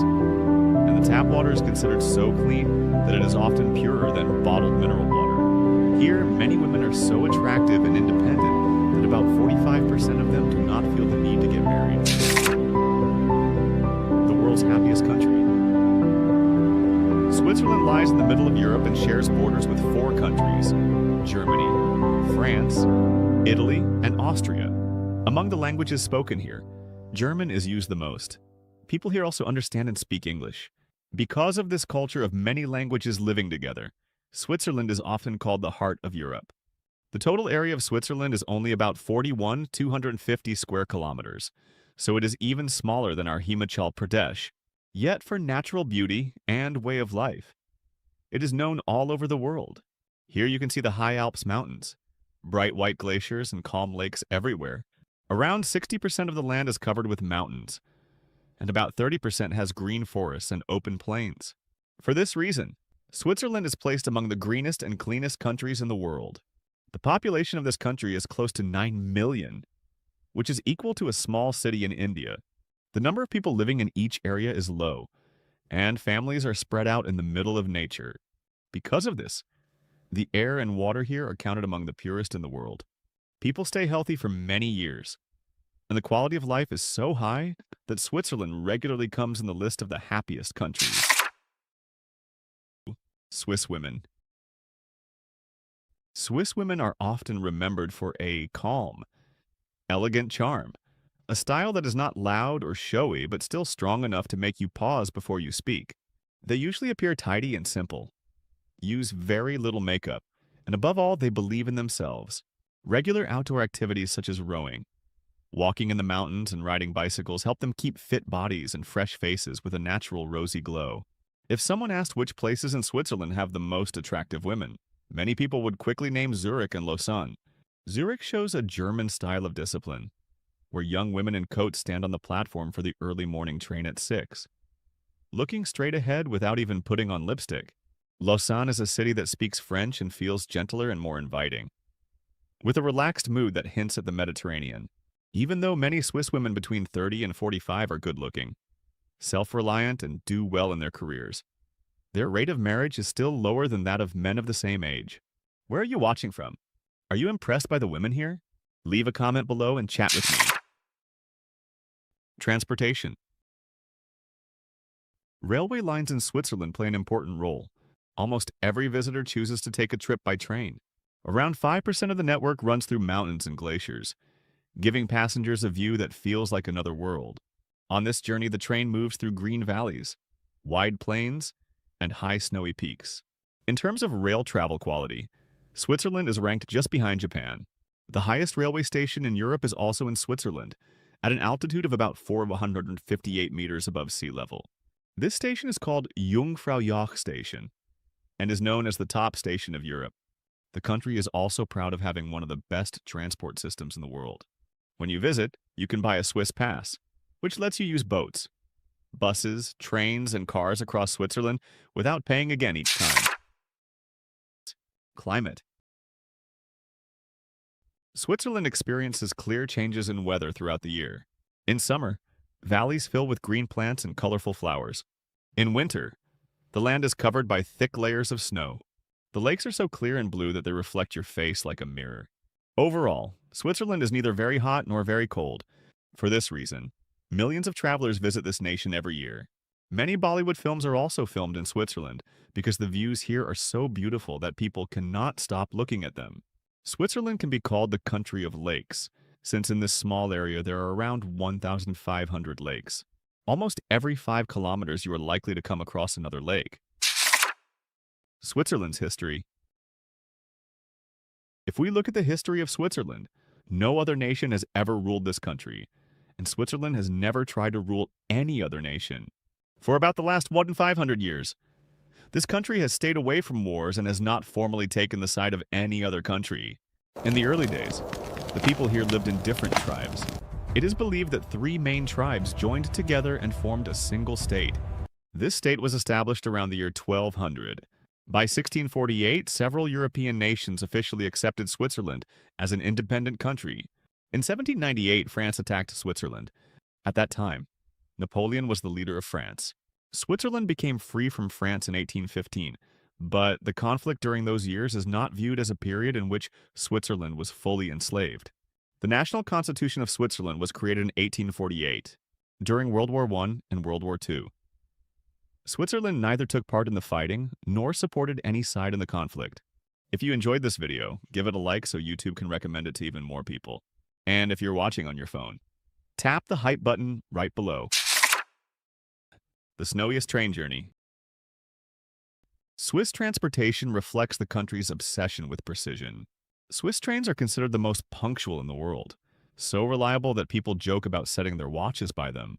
and the tap water is considered so clean that it is often purer than bottled mineral water. Here, many women are so attractive and independent that about 45% of them do not feel the need to get married. The world's happiest country. Switzerland lies in the middle of Europe and shares borders with 4 countries: Germany, France, Italy, and Austria. Among the languages spoken here, German is used the most. People here also understand and speak English. Because of this culture of many languages living together, Switzerland is often called the heart of Europe. The total area of Switzerland is only about 41,250 square kilometers, so it is even smaller than our Himachal Pradesh. Yet for natural beauty and way of life, it is known all over the world. Here you can see the high Alps mountains, bright white glaciers, and calm lakes everywhere. Around 60% of the land is covered with mountains, and about 30% has green forests and open plains. For this reason, Switzerland is placed among the greenest and cleanest countries in the world. The population of this country is close to 9 million, which is equal to a small city in India. The number of people living in each area is low, and families are spread out in the middle of nature. Because of this, the air and water here are counted among the purest in the world. People stay healthy for many years, and the quality of life is so high that Switzerland regularly comes in the list of the happiest countries. Swiss women. Swiss women are often remembered for a calm, elegant charm, a style that is not loud or showy but still strong enough to make you pause before you speak. They usually appear tidy and simple, use very little makeup, and above all, they believe in themselves. Regular outdoor activities such as rowing, walking in the mountains, and riding bicycles help them keep fit bodies and fresh faces with a natural rosy glow. If someone asked which places in Switzerland have the most attractive women, many people would quickly name Zurich and Lausanne. Zurich shows a German style of discipline, where young women in coats stand on the platform for the early morning train at 6, looking straight ahead without even putting on lipstick. Lausanne is a city that speaks French and feels gentler and more inviting, with a relaxed mood that hints at the Mediterranean. Even though many Swiss women between 30 and 45 are good-looking, self-reliant, and do well in their careers, their rate of marriage is still lower than that of men of the same age. Where are you watching from? Are you impressed by the women here? Leave a comment below and chat with me. Transportation. Railway lines in Switzerland play an important role. Almost every visitor chooses to take a trip by train. Around 5% of the network runs through mountains and glaciers, giving passengers a view that feels like another world. On this journey, the train moves through green valleys, wide plains, and high snowy peaks. In terms of rail travel quality, Switzerland is ranked just behind Japan. The highest railway station in Europe is also in Switzerland, at an altitude of about 458 meters above sea level. This station is called Jungfraujoch Station and is known as the top station of Europe. The country is also proud of having one of the best transport systems in the world. When you visit, you can buy a Swiss pass, which lets you use boats, buses, trains, and cars across Switzerland without paying again each time. Climate. Switzerland experiences clear changes in weather throughout the year. In summer, valleys fill with green plants and colorful flowers. In winter, the land is covered by thick layers of snow. The lakes are so clear and blue that they reflect your face like a mirror. Overall, Switzerland is neither very hot nor very cold. For this reason, millions of travelers visit this nation every year. Many Bollywood films are also filmed in Switzerland because the views here are so beautiful that people cannot stop looking at them. Switzerland can be called the country of lakes, since in this small area there are around 1,500 lakes. Almost every 5 kilometers you are likely to come across another lake. Switzerland's history. If we look at the history of Switzerland, no other nation has ever ruled this country, and Switzerland has never tried to rule any other nation. For about the last 500 years, this country has stayed away from wars and has not formally taken the side of any other country. In the early days, the people here lived in different tribes. It is believed that three main tribes joined together and formed a single state. This state was established around the year 1200. By 1648, several European nations officially accepted Switzerland as an independent country. In 1798, France attacked Switzerland. At that time, Napoleon was the leader of France. Switzerland became free from France in 1815, but the conflict during those years is not viewed as a period in which Switzerland was fully enslaved. The National Constitution of Switzerland was created in 1848, during World War I and World War II. Switzerland neither took part in the fighting nor supported any side in the conflict. If you enjoyed this video, give it a like so YouTube can recommend it to even more people. And if you're watching on your phone, tap the hype button right below. The snowiest train journey. Swiss transportation reflects the country's obsession with precision. Swiss trains are considered the most punctual in the world, so reliable that people joke about setting their watches by them.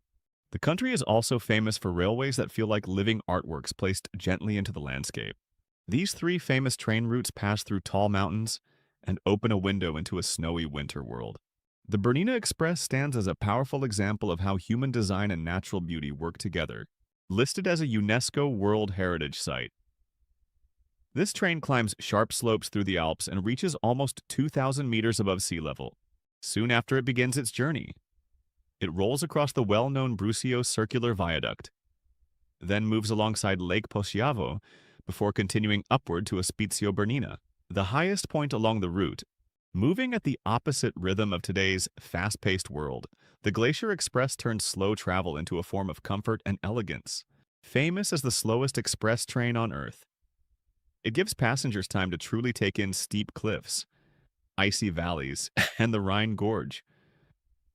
The country is also famous for railways that feel like living artworks placed gently into the landscape. These three famous train routes pass through tall mountains and open a window into a snowy winter world. The Bernina Express stands as a powerful example of how human design and natural beauty work together, listed as a UNESCO World Heritage Site. This train climbs sharp slopes through the Alps and reaches almost 2,000 meters above sea level. Soon after it begins its journey, it rolls across the well-known Brusio Circular Viaduct, then moves alongside Lake Poschiavo before continuing upward to Ospizio Bernina, the highest point along the route. Moving at the opposite rhythm of today's fast-paced world, the Glacier Express turns slow travel into a form of comfort and elegance, famous as the slowest express train on Earth. It gives passengers time to truly take in steep cliffs, icy valleys, and the Rhine Gorge,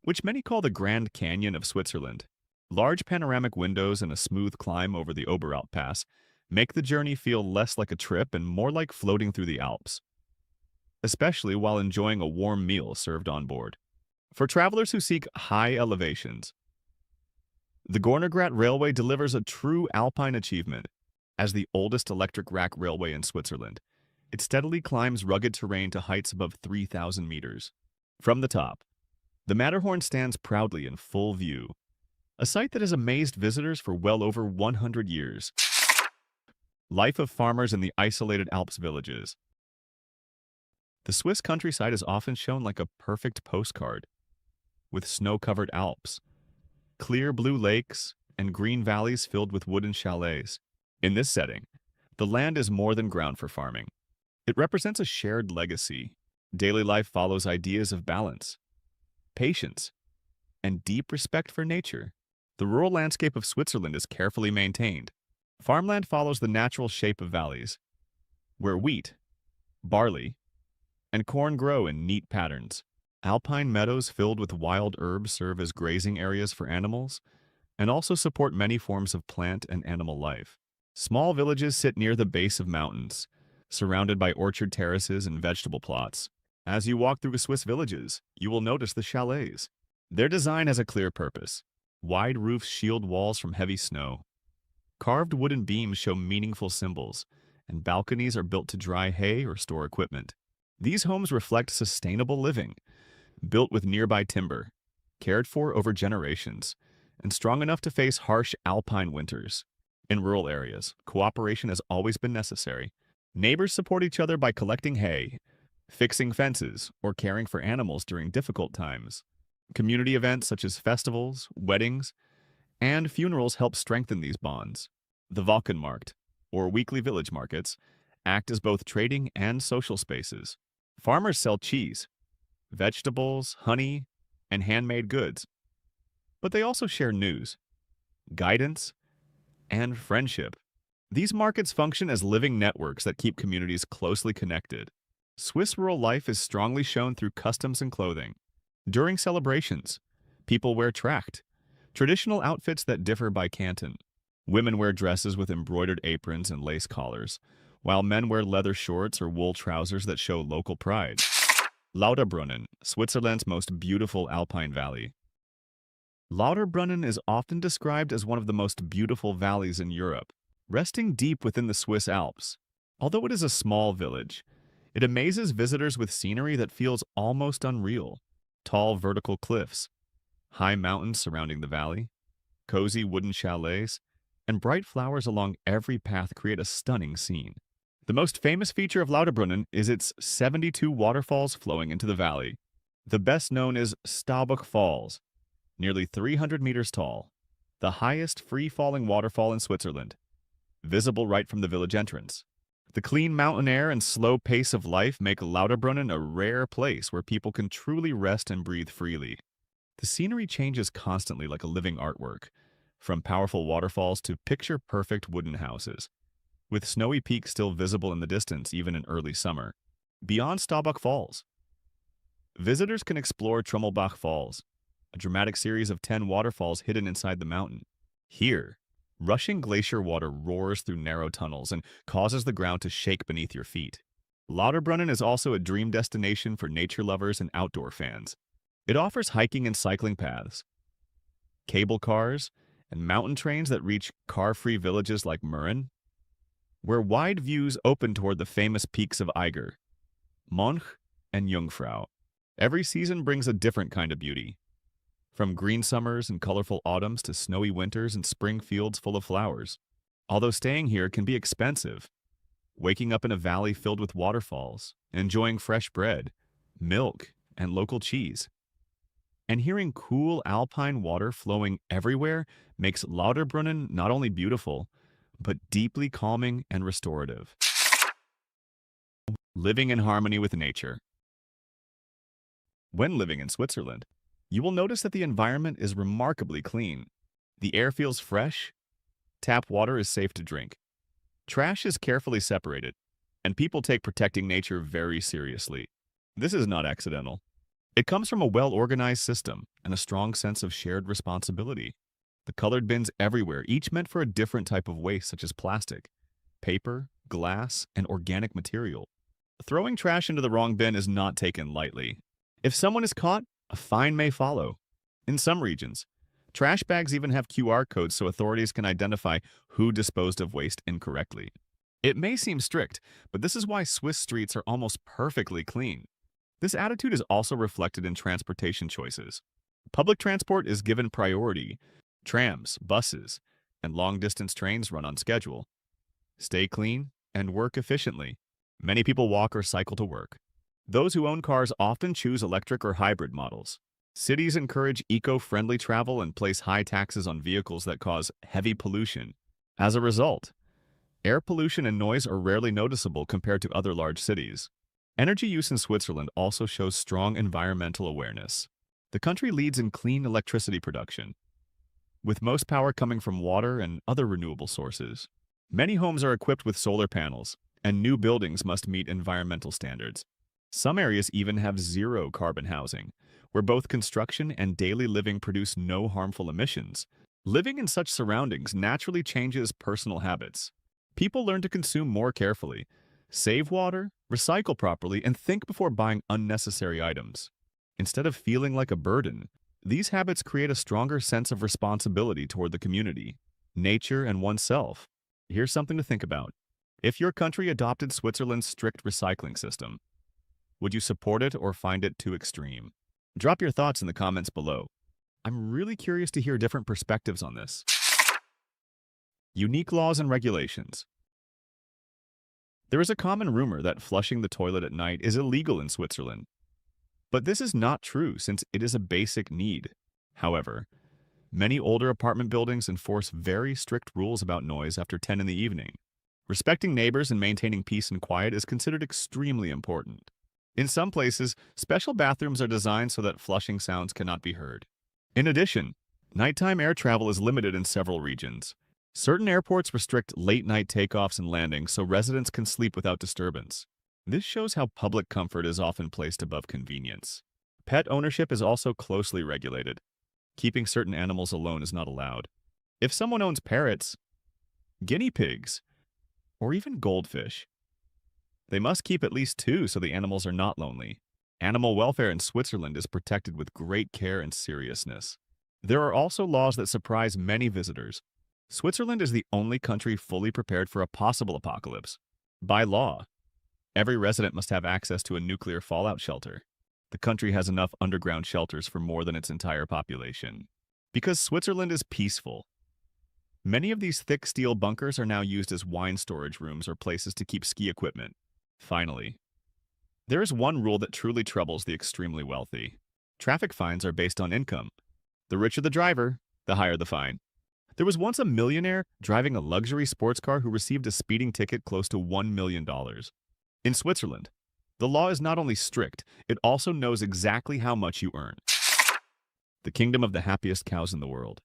which many call the Grand Canyon of Switzerland. Large panoramic windows and a smooth climb over the Oberalp Pass make the journey feel less like a trip and more like floating through the Alps, especially while enjoying a warm meal served on board. For travelers who seek high elevations, the Gornergrat Railway delivers a true alpine achievement. As the oldest electric rack railway in Switzerland, it steadily climbs rugged terrain to heights above 3,000 meters. From the top, the Matterhorn stands proudly in full view, a sight that has amazed visitors for well over 100 years. Life of farmers in the isolated Alps villages. The Swiss countryside is often shown like a perfect postcard, with snow-covered Alps, clear blue lakes, and green valleys filled with wooden chalets. In this setting, the land is more than ground for farming. It represents a shared legacy. Daily life follows ideas of balance, patience, and deep respect for nature. The rural landscape of Switzerland is carefully maintained. Farmland follows the natural shape of valleys, where wheat, barley, and corn grow in neat patterns. Alpine meadows filled with wild herbs serve as grazing areas for animals and also support many forms of plant and animal life. Small villages sit near the base of mountains, surrounded by orchard terraces and vegetable plots. As you walk through Swiss villages, you will notice the chalets. Their design has a clear purpose. Wide roofs shield walls from heavy snow. Carved wooden beams show meaningful symbols, and balconies are built to dry hay or store equipment. These homes reflect sustainable living, built with nearby timber, cared for over generations, and strong enough to face harsh alpine winters. In rural areas, cooperation has always been necessary. Neighbors support each other by collecting hay, fixing fences, or caring for animals during difficult times. Community events such as festivals, weddings, and funerals help strengthen these bonds. The Wochenmarkt, or weekly village markets, act as both trading and social spaces. Farmers sell cheese, vegetables, honey, and handmade goods. But they also share news, guidance, and friendship. These markets function as living networks that keep communities closely connected. Swiss rural life is strongly shown through customs and clothing. During celebrations, people wear tracht, traditional outfits that differ by canton. Women wear dresses with embroidered aprons and lace collars, while men wear leather shorts or wool trousers that show local pride. Lauterbrunnen, Switzerland's most beautiful alpine valley. Lauterbrunnen is often described as one of the most beautiful valleys in Europe, resting deep within the Swiss Alps. Although it is a small village, it amazes visitors with scenery that feels almost unreal. Tall vertical cliffs, high mountains surrounding the valley, cozy wooden chalets, and bright flowers along every path create a stunning scene. The most famous feature of Lauterbrunnen is its 72 waterfalls flowing into the valley. The best known is Staubbach Falls, nearly 300 meters tall, the highest free-falling waterfall in Switzerland, visible right from the village entrance. The clean mountain air and slow pace of life make Lauterbrunnen a rare place where people can truly rest and breathe freely. The scenery changes constantly like a living artwork, from powerful waterfalls to picture-perfect wooden houses, with snowy peaks still visible in the distance even in early summer. Beyond Staubbach Falls, visitors can explore Trommelbach Falls, a dramatic series of 10 waterfalls hidden inside the mountain. Here, rushing glacier water roars through narrow tunnels and causes the ground to shake beneath your feet. Lauterbrunnen is also a dream destination for nature lovers and outdoor fans. It offers hiking and cycling paths, cable cars, and mountain trains that reach car-free villages like Mürren, where wide views open toward the famous peaks of Eiger, Monch, and Jungfrau. Every season brings a different kind of beauty, from green summers and colorful autumns to snowy winters and spring fields full of flowers. Although staying here can be expensive, waking up in a valley filled with waterfalls, enjoying fresh bread, milk, and local cheese, and hearing cool alpine water flowing everywhere makes Lauterbrunnen not only beautiful, but deeply calming and restorative. Living in harmony with nature. When living in Switzerland, you will notice that the environment is remarkably clean. The air feels fresh, tap water is safe to drink, trash is carefully separated, and people take protecting nature very seriously. This is not accidental. It comes from a well-organized system and a strong sense of shared responsibility. The colored bins everywhere, each meant for a different type of waste such as plastic, paper, glass, and organic material. Throwing trash into the wrong bin is not taken lightly. If someone is caught, a fine may follow. In some regions, trash bags even have QR codes so authorities can identify who disposed of waste incorrectly. It may seem strict, but this is why Swiss streets are almost perfectly clean. This attitude is also reflected in transportation choices. Public transport is given priority. Trams, buses, and long-distance trains run on schedule. Stay clean and work efficiently. Many people walk or cycle to work. Those who own cars often choose electric or hybrid models. Cities encourage eco-friendly travel and place high taxes on vehicles that cause heavy pollution. As a result, air pollution and noise are rarely noticeable compared to other large cities. Energy use in Switzerland also shows strong environmental awareness. The country leads in clean electricity production, with most power coming from water and other renewable sources. Many homes are equipped with solar panels, and new buildings must meet environmental standards. Some areas even have zero carbon housing, where both construction and daily living produce no harmful emissions. Living in such surroundings naturally changes personal habits. People learn to consume more carefully, save water, recycle properly, and think before buying unnecessary items. Instead of feeling like a burden, these habits create a stronger sense of responsibility toward the community, nature, and oneself. Here's something to think about. If your country adopted Switzerland's strict recycling system, would you support it or find it too extreme? Drop your thoughts in the comments below. I'm really curious to hear different perspectives on this. Unique laws and regulations. There is a common rumor that flushing the toilet at night is illegal in Switzerland. But this is not true since it is a basic need. However, many older apartment buildings enforce very strict rules about noise after 10 in the evening. Respecting neighbors and maintaining peace and quiet is considered extremely important. In some places, special bathrooms are designed so that flushing sounds cannot be heard. In addition, nighttime air travel is limited in several regions. Certain airports restrict late-night takeoffs and landings so residents can sleep without disturbance. This shows how public comfort is often placed above convenience. Pet ownership is also closely regulated. Keeping certain animals alone is not allowed. If someone owns parrots, guinea pigs, or even goldfish, They must keep at least two so the animals are not lonely. Animal welfare in Switzerland is protected with great care and seriousness. There are also laws that surprise many visitors. Switzerland is the only country fully prepared for a possible apocalypse. By law, every resident must have access to a nuclear fallout shelter. The country has enough underground shelters for more than its entire population. Because Switzerland is peaceful, many of these thick steel bunkers are now used as wine storage rooms or places to keep ski equipment. Finally, there is one rule that truly troubles the extremely wealthy. Traffic fines are based on income. The richer the driver, the higher the fine. There was once a millionaire driving a luxury sports car who received a speeding ticket close to $1 million. In Switzerland, the law is not only strict, it also knows exactly how much you earn. The kingdom of the happiest cows in the world.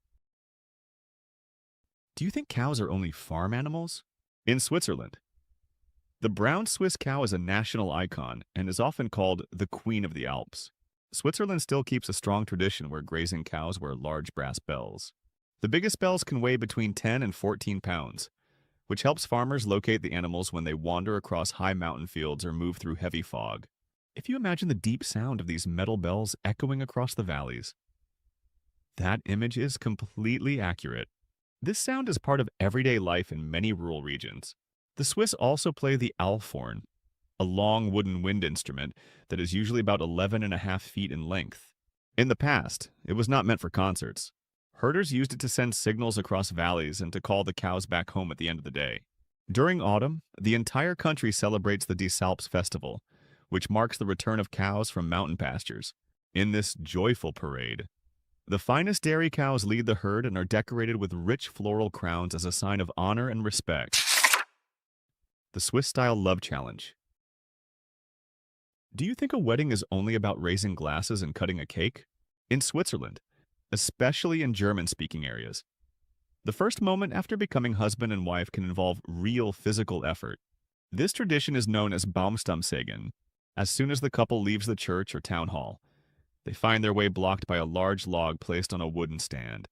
Do you think cows are only farm animals? In Switzerland, the brown Swiss cow is a national icon and is often called the Queen of the Alps. Switzerland still keeps a strong tradition where grazing cows wear large brass bells. The biggest bells can weigh between 10 and 14 pounds, which helps farmers locate the animals when they wander across high mountain fields or move through heavy fog. If you imagine the deep sound of these metal bells echoing across the valleys, that image is completely accurate. This sound is part of everyday life in many rural regions. The Swiss also play the alphorn, a long wooden wind instrument that is usually about 11.5 feet in length. In the past, it was not meant for concerts. Herders used it to send signals across valleys and to call the cows back home at the end of the day. During autumn, the entire country celebrates the Des Alpes Festival, which marks the return of cows from mountain pastures. In this joyful parade, the finest dairy cows lead the herd and are decorated with rich floral crowns as a sign of honor and respect. The Swiss-style love challenge. Do you think a wedding is only about raising glasses and cutting a cake? In Switzerland, especially in German-speaking areas, the first moment after becoming husband and wife can involve real physical effort. This tradition is known as Baumstammsägen. As soon as the couple leaves the church or town hall, they find their way blocked by a large log placed on a wooden stand.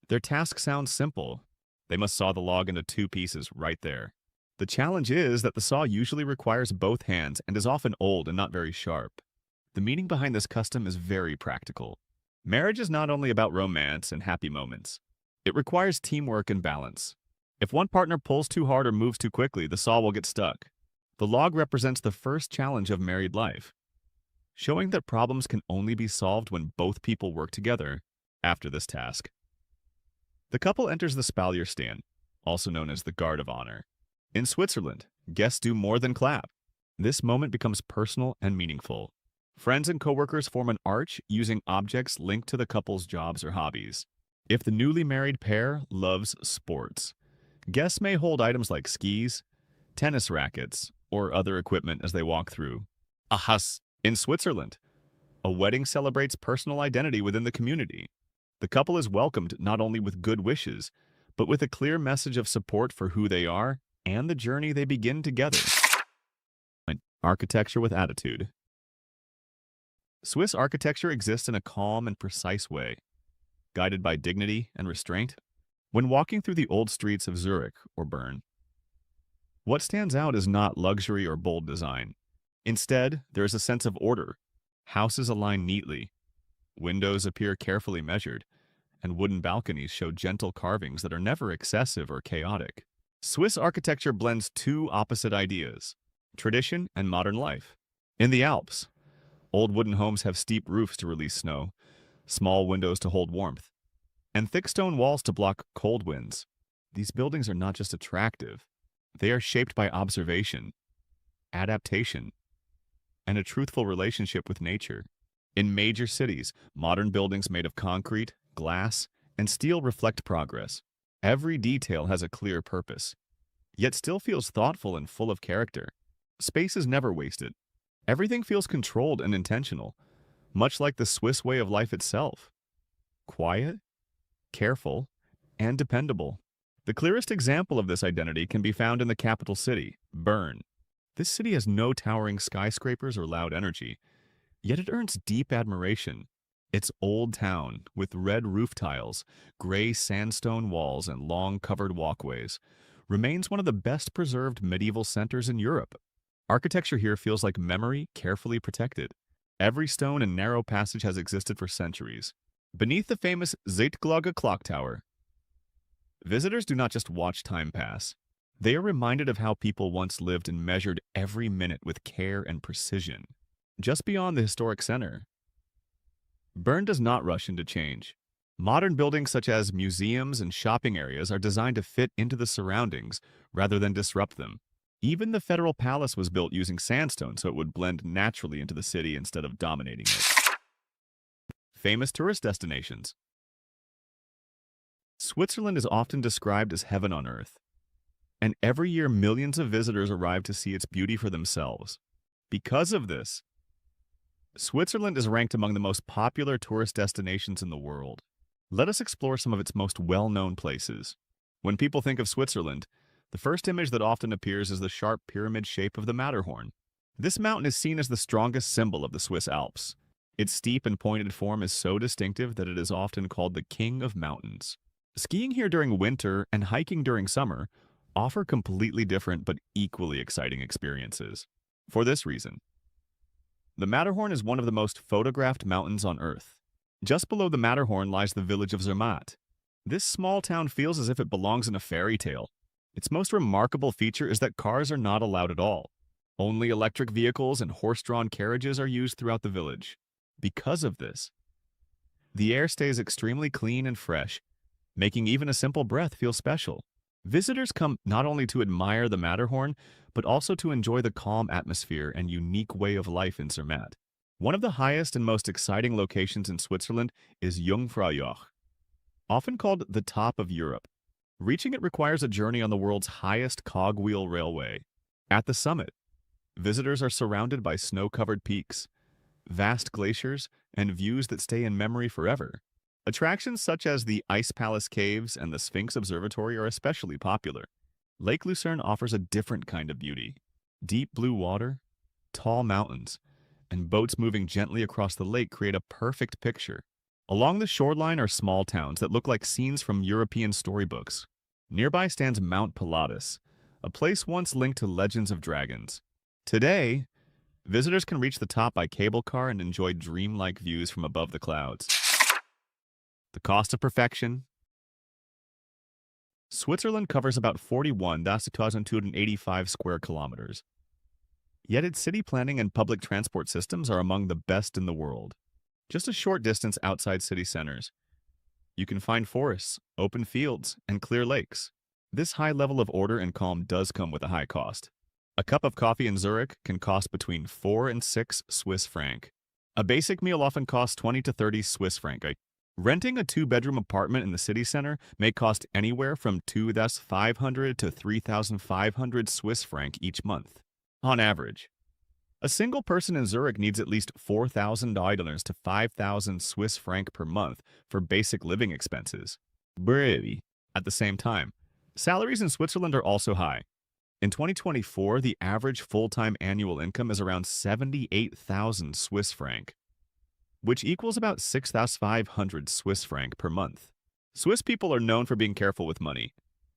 Their task sounds simple. They must saw the log into 2 pieces right there. The challenge is that the saw usually requires both hands and is often old and not very sharp. The meaning behind this custom is very practical. Marriage is not only about romance and happy moments. It requires teamwork and balance. If one partner pulls too hard or moves too quickly, the saw will get stuck. The log represents the first challenge of married life, showing that problems can only be solved when both people work together after this task. The couple enters the Spalier stand, also known as the Guard of Honor. In Switzerland, guests do more than clap. This moment becomes personal and meaningful. Friends and coworkers form an arch using objects linked to the couple's jobs or hobbies. If the newly married pair loves sports, guests may hold items like skis, tennis rackets, or other equipment as they walk through. Ahas! In Switzerland, a wedding celebrates personal identity within the community. The couple is welcomed not only with good wishes, but with a clear message of support for who they are and the journey they begin together. Architecture with attitude. Swiss architecture exists in a calm and precise way, guided by dignity and restraint. When walking through the old streets of Zurich or Bern, what stands out is not luxury or bold design. Instead, there is a sense of order. Houses align neatly, windows appear carefully measured, and wooden balconies show gentle carvings that are never excessive or chaotic. Swiss architecture blends 2 opposite ideas: tradition and modern life. In the Alps, old wooden homes have steep roofs to release snow, small windows to hold warmth, and thick stone walls to block cold winds. These buildings are not just attractive, they are shaped by observation, adaptation, and a truthful relationship with nature. In major cities, modern buildings made of concrete, glass, and steel reflect progress. Every detail has a clear purpose, yet still feels thoughtful and full of character. Space is never wasted. Everything feels controlled and intentional, much like the Swiss way of life itself. Quiet, careful, and dependable. The clearest example of this identity can be found in the capital city, Bern. This city has no towering skyscrapers or loud energy, yet it earns deep admiration. Its old town, with red roof tiles, gray sandstone walls, and long covered walkways, remains one of the best preserved medieval centers in Europe. Architecture here feels like memory carefully protected. Every stone and narrow passage has existed for centuries. Beneath the famous Zeitglogge clock tower, visitors do not just watch time pass. They are reminded of how people once lived and measured every minute with care and precision. Just beyond the historic center, Bern does not rush into change. Modern buildings such as museums and shopping areas are designed to fit into the surroundings rather than disrupt them. Even the federal palace was built using sandstone so it would blend naturally into the city instead of dominating it. Famous tourist destinations. Switzerland is often described as heaven on earth, and every year millions of visitors arrive to see its beauty for themselves. Because of this, Switzerland is ranked among the most popular tourist destinations in the world. Let us explore some of its most well-known places. When people think of Switzerland, the first image that often appears is the sharp pyramid shape of the Matterhorn. This mountain is seen as the strongest symbol of the Swiss Alps. Its steep and pointed form is so distinctive that it is often called the King of Mountains. Skiing here during winter and hiking during summer offer completely different but equally exciting experiences. For this reason, the Matterhorn is one of the most photographed mountains on Earth. Just below the Matterhorn lies the village of Zermatt. This small town feels as if it belongs in a fairy tale. Its most remarkable feature is that cars are not allowed at all. Only electric vehicles and horse-drawn carriages are used throughout the village. Because of this, the air stays extremely clean and fresh, making even a simple breath feel special. Visitors come not only to admire the Matterhorn, but also to enjoy the calm atmosphere and unique way of life in Zermatt. One of the highest and most exciting locations in Switzerland is Jungfraujoch, often called the top of Europe. Reaching it requires a journey on the world's highest cogwheel railway. At the summit, visitors are surrounded by snow-covered peaks, vast glaciers, and views that stay in memory forever. Attractions such as the Ice Palace Caves and the Sphinx Observatory are especially popular. Lake Lucerne offers a different kind of beauty. Deep blue water, tall mountains, and boats moving gently across the lake create a perfect picture. Along the shoreline are small towns that look like scenes from European storybooks. Nearby stands Mount Pilatus, a place once linked to legends of dragons. Today, visitors can reach the top by cable car and enjoy dreamlike views from above the clouds. The cost of perfection. Switzerland covers about 41,285 square kilometers. Yet its city planning and public transport systems are among the best in the world. Just a short distance outside city centers, you can find forests, open fields, and clear lakes. This high level of order and calm does come with a high cost. A cup of coffee in Zurich can cost between 4 and 6 Swiss franc. A basic meal often costs 20 to 30 Swiss franc. Renting a 2-bedroom apartment in the city center may cost anywhere from 2,500 to 3,500 Swiss franc each month. On average, a single person in Zurich needs at least 4,000 Eidolers to 5,000 Swiss franc per month for basic living expenses. At the same time, salaries in Switzerland are also high. In 2024, the average full-time annual income is around 78,000 Swiss franc, which equals about 6,500 Swiss franc per month. Swiss people are known for being careful with money,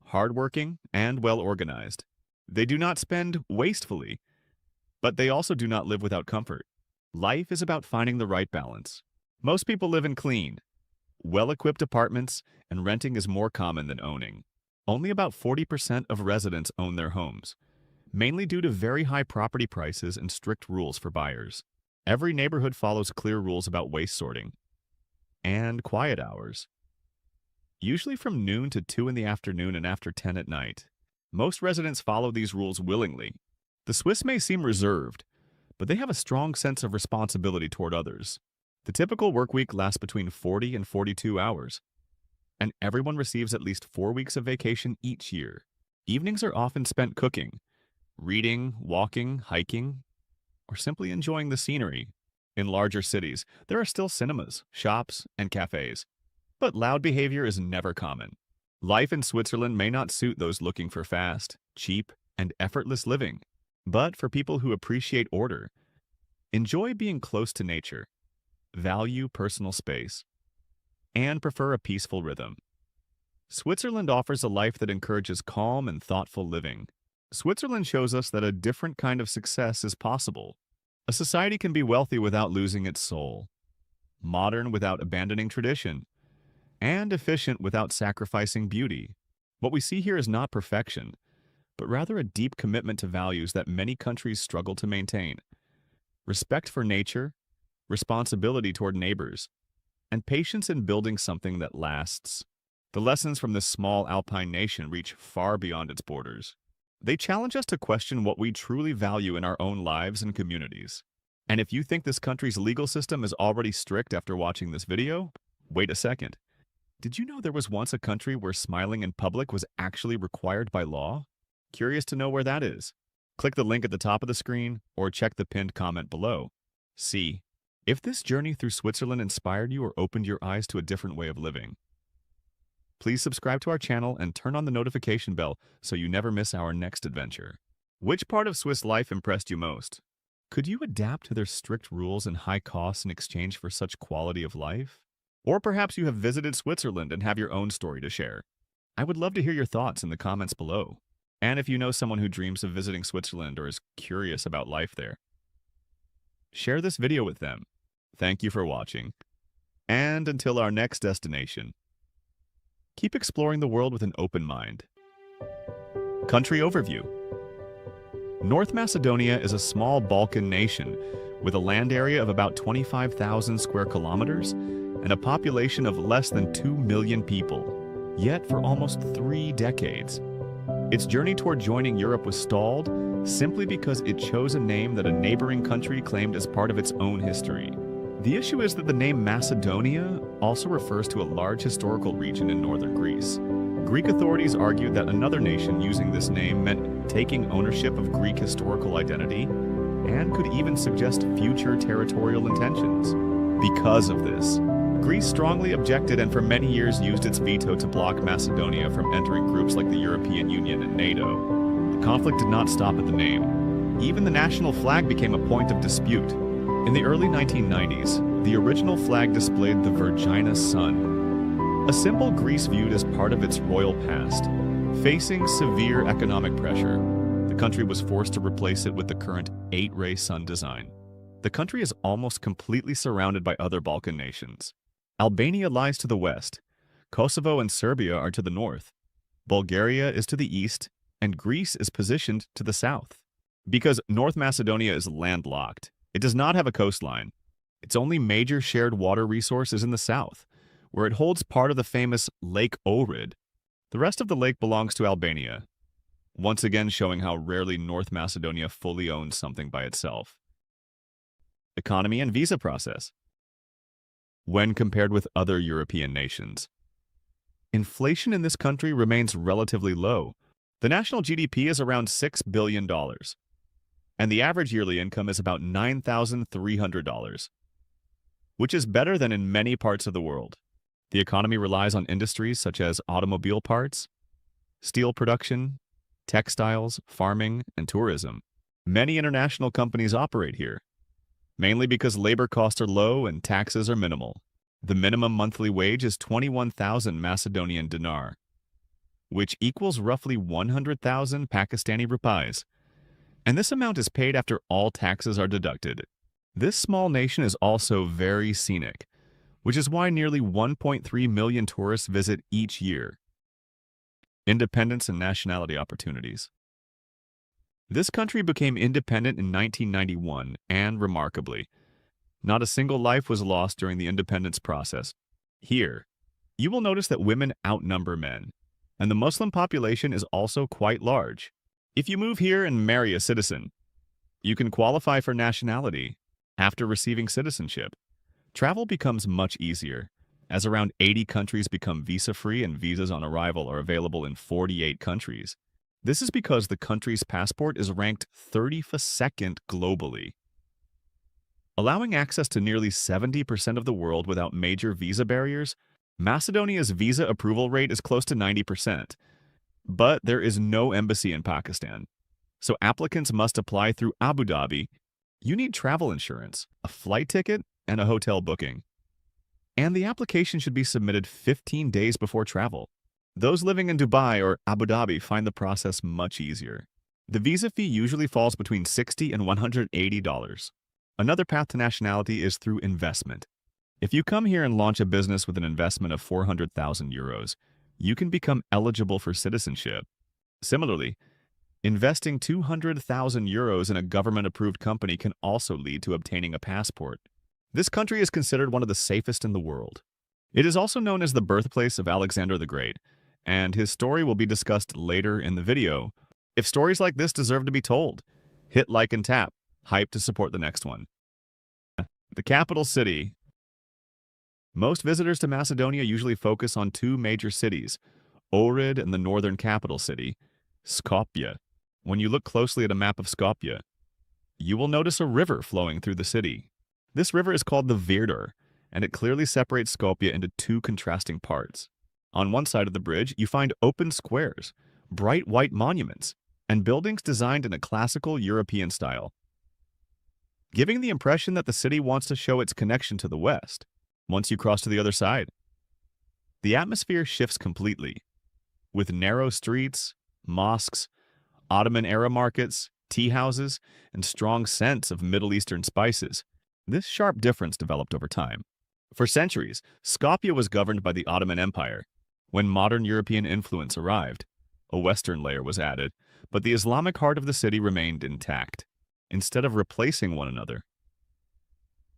hardworking, and well-organized. They do not spend wastefully, but they also do not live without comfort. Life is about finding the right balance. Most people live in clean, well-equipped apartments, and renting is more common than owning. Only about 40% of residents own their homes, mainly due to very high property prices and strict rules for buyers. Every neighborhood follows clear rules about waste sorting and quiet hours, usually from noon to 2 in the afternoon and after 10 at night. Most residents follow these rules willingly. The Swiss may seem reserved, but they have a strong sense of responsibility toward others. The typical work week lasts between 40 and 42 hours, and everyone receives at least 4 weeks of vacation each year. Evenings are often spent cooking, reading, walking, hiking, or simply enjoying the scenery. In larger cities, there are still cinemas, shops, and cafes, but loud behavior is never common. Life in Switzerland may not suit those looking for fast, cheap, and effortless living, but for people who appreciate order, enjoy being close to nature, value personal space, and prefer a peaceful rhythm, Switzerland offers a life that encourages calm and thoughtful living. Switzerland shows us that a different kind of success is possible. A society can be wealthy without losing its soul, modern without abandoning tradition, and efficient without sacrificing beauty. What we see here is not perfection, but rather a deep commitment to values that many countries struggle to maintain. Respect for nature, responsibility toward neighbors, and patience in building something that lasts. The lessons from this small alpine nation reach far beyond its borders. They challenge us to question what we truly value in our own lives and communities. And if you think this country's legal system is already strict after watching this video, wait a second. Did you know there was once a country where smiling in public was actually required by law? Curious to know where that is? Click the link at the top of the screen or check the pinned comment below. See if this journey through Switzerland inspired you or opened your eyes to a different way of living. Please subscribe to our channel and turn on the notification bell so you never miss our next adventure. Which part of Swiss life impressed you most? Could you adapt to their strict rules and high costs in exchange for such quality of life? Or perhaps you have visited Switzerland and have your own story to share. I would love to hear your thoughts in the comments below. And if you know someone who dreams of visiting Switzerland or is curious about life there, share this video with them. Thank you for watching. And until our next destination, keep exploring the world with an open mind. Country overview. North Macedonia is a small Balkan nation with a land area of about 25,000 square kilometers and a population of less than 2 million people. Yet for almost 3 decades, its journey toward joining Europe was stalled simply because it chose a name that a neighboring country claimed as part of its own history. The issue is that the name Macedonia also refers to a large historical region in northern Greece. Greek authorities argued that another nation using this name meant taking ownership of Greek historical identity and could even suggest future territorial intentions. Because of this, Greece strongly objected and for many years used its veto to block Macedonia from entering groups like the European Union and NATO. The conflict did not stop at the name. Even the national flag became a point of dispute. In the early 1990s, the original flag displayed the Virginia sun, a symbol Greece viewed as part of its royal past. Facing severe economic pressure, the country was forced to replace it with the current 8-ray sun design. The country is almost completely surrounded by other Balkan nations. Albania lies to the west, Kosovo and Serbia are to the north, Bulgaria is to the east, and Greece is positioned to the south. Because North Macedonia is landlocked, it does not have a coastline. Its only major shared water resource is in the south, where it holds part of the famous Lake Ohrid. The rest of the lake belongs to Albania, once again showing how rarely North Macedonia fully owns something by itself. Economy and visa process. When compared with other European nations, inflation in this country remains relatively low. The national GDP is around $6 billion, and the average yearly income is about $9,300, which is better than in many parts of the world. The economy relies on industries such as automobile parts, steel production, textiles, farming, and tourism. Many international companies operate here, mainly because labor costs are low and taxes are minimal. The minimum monthly wage is 21,000 Macedonian dinar, which equals roughly 100,000 Pakistani rupees, and this amount is paid after all taxes are deducted. This small nation is also very scenic, which is why nearly 1.3 million tourists visit each year. Independence and nationality opportunities. This country became independent in 1991, and remarkably, not a single life was lost during the independence process. Here, you will notice that women outnumber men, and the Muslim population is also quite large. If you move here and marry a citizen, you can qualify for nationality after receiving citizenship. Travel becomes much easier, as around 80 countries become visa-free and visas on arrival are available in 48 countries. This is because the country's passport is ranked 32nd globally, allowing access to nearly 70% of the world without major visa barriers. Macedonia's visa approval rate is close to 90%, but there is no embassy in Pakistan, so applicants must apply through Abu Dhabi. You need travel insurance, a flight ticket, and a hotel booking. And the application should be submitted 15 days before travel. Those living in Dubai or Abu Dhabi find the process much easier. The visa fee usually falls between $60 and $180. Another path to nationality is through investment. If you come here and launch a business with an investment of 400,000 euros, you can become eligible for citizenship. Similarly, investing 200,000 euros in a government-approved company can also lead to obtaining a passport. This country is considered one of the safest in the world. It is also known as the birthplace of Alexander the Great, and his story will be discussed later in the video. If stories like this deserve to be told, hit like and tap, hype to support the next one. The capital city. Most visitors to Macedonia usually focus on two major cities, Ohrid and the northern capital city, Skopje. When you look closely at a map of Skopje, you will notice a river flowing through the city. This river is called the Virdar, and it clearly separates Skopje into two contrasting parts. On one side of the bridge, you find open squares, bright white monuments, and buildings designed in a classical European style, giving the impression that the city wants to show its connection to the West. Once you cross to the other side, the atmosphere shifts completely. With narrow streets, mosques, Ottoman-era markets, tea houses, and strong scents of Middle Eastern spices, this sharp difference developed over time. For centuries, Skopje was governed by the Ottoman Empire. When modern European influence arrived, a Western layer was added, but the Islamic heart of the city remained intact. Instead of replacing one another,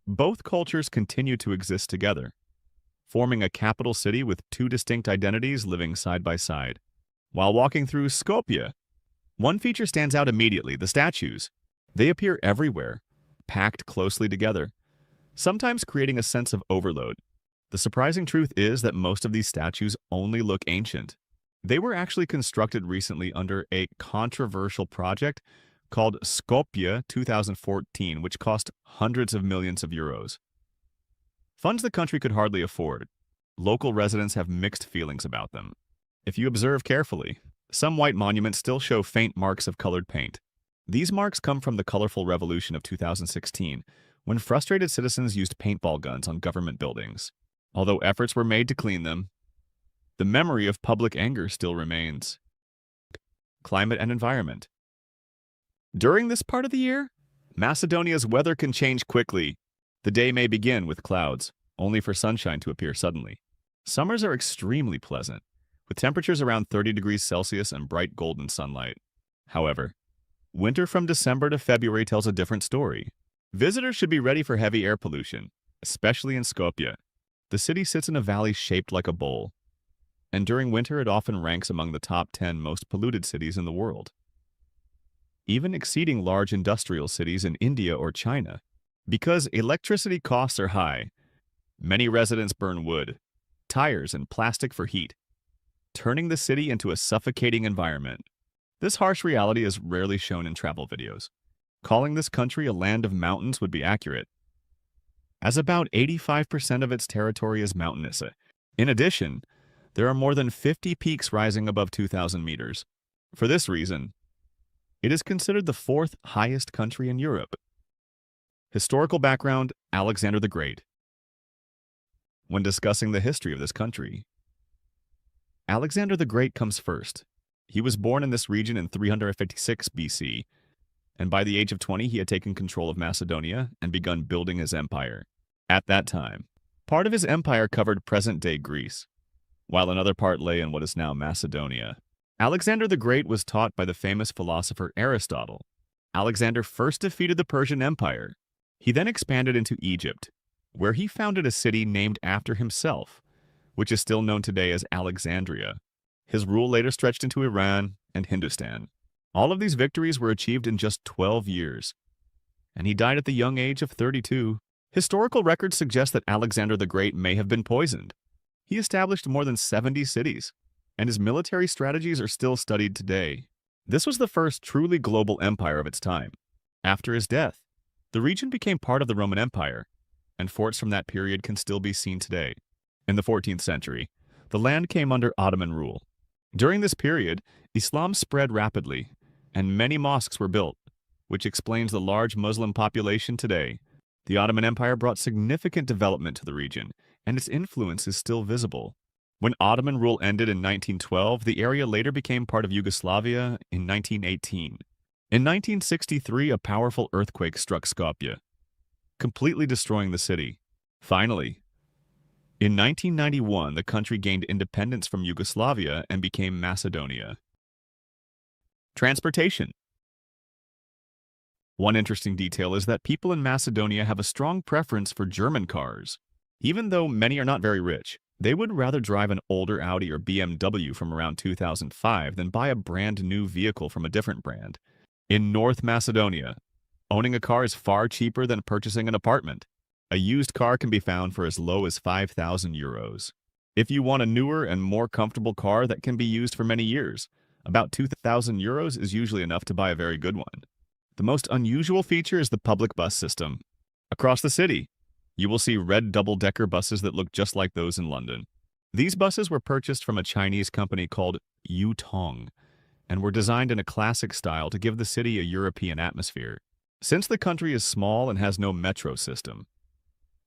both cultures continue to exist together, forming a capital city with two distinct identities living side by side. While walking through Skopje, one feature stands out immediately: the statues. They appear everywhere, packed closely together, sometimes creating a sense of overload. The surprising truth is that most of these statues only look ancient. They were actually constructed recently under a controversial project called Skopje 2014, which cost hundreds of millions of euros. Funds the country could hardly afford. Local residents have mixed feelings about them. If you observe carefully, some white monuments still show faint marks of colored paint. These marks come from the colorful revolution of 2016, when frustrated citizens used paintball guns on government buildings. Although efforts were made to clean them, the memory of public anger still remains. Climate and environment. During this part of the year, Macedonia's weather can change quickly. The day may begin with clouds, only for sunshine to appear suddenly. Summers are extremely pleasant, with temperatures around 30 degrees Celsius and bright golden sunlight. However, winter from December to February tells a different story. Visitors should be ready for heavy air pollution, especially in Skopje. The city sits in a valley shaped like a bowl, and during winter it often ranks among the top 10 most polluted cities in the world, even exceeding large industrial cities in India or China. Because electricity costs are high, many residents burn wood, tires, and plastic for heat, turning the city into a suffocating environment. This harsh reality is rarely shown in travel videos. Calling this country a land of mountains would be accurate, as about 85% of its territory is mountainous. In addition, there are more than 50 peaks rising above 2,000 meters. For this reason, it is considered the fourth highest country in Europe. Historical background: Alexander the Great. When discussing the history of this country, Alexander the Great comes first. He was born in this region in 356 BC, and by the age of 20 he had taken control of Macedonia and begun building his empire. At that time, part of his empire covered present-day Greece, while another part lay in what is now Macedonia. Alexander the Great was taught by the famous philosopher Aristotle. Alexander first defeated the Persian Empire. He then expanded into Egypt, where he founded a city named after himself, which is still known today as Alexandria. His rule later stretched into Iran and Hindustan. All of these victories were achieved in just 12 years, and he died at the young age of 32. Historical records suggest that Alexander the Great may have been poisoned. He established more than 70 cities, and his military strategies are still studied today. This was the first truly global empire of its time. After his death, the region became part of the Roman Empire, and forts from that period can still be seen today. In the 14th century, the land came under Ottoman rule. During this period, Islam spread rapidly, and many mosques were built, which explains the large Muslim population today. The Ottoman Empire brought significant development to the region, and its influence is still visible. When Ottoman rule ended in 1912, the area later became part of Yugoslavia in 1918. In 1963, a powerful earthquake struck Skopje, completely destroying the city. Finally, in 1991, the country gained independence from Yugoslavia and became Macedonia. Transportation. One interesting detail is that people in Macedonia have a strong preference for German cars. Even though many are not very rich, they would rather drive an older Audi or BMW from around 2005 than buy a brand new vehicle from a different brand. In North Macedonia, owning a car is far cheaper than purchasing an apartment. A used car can be found for as low as 5,000 euros. If you want a newer and more comfortable car that can be used for many years, about 2,000 euros is usually enough to buy a very good one. The most unusual feature is the public bus system. Across the city, you will see red double-decker buses that look just like those in London. These buses were purchased from a Chinese company called Yutong and were designed in a classic style to give the city a European atmosphere. Since the country is small and has no metro system,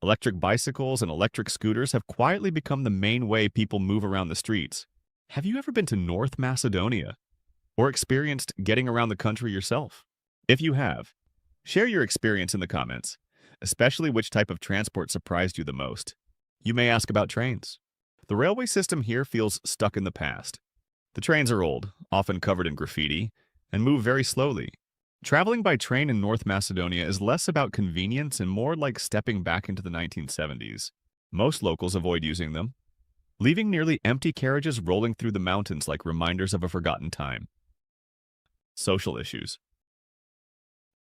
electric bicycles and electric scooters have quietly become the main way people move around the streets. Have you ever been to North Macedonia or experienced getting around the country yourself? If you have, share your experience in the comments, especially which type of transport surprised you the most. You may ask about trains. The railway system here feels stuck in the past. The trains are old, often covered in graffiti, and move very slowly. Traveling by train in North Macedonia is less about convenience and more like stepping back into the 1970s. Most locals avoid using them, leaving nearly empty carriages rolling through the mountains like reminders of a forgotten time. Social issues.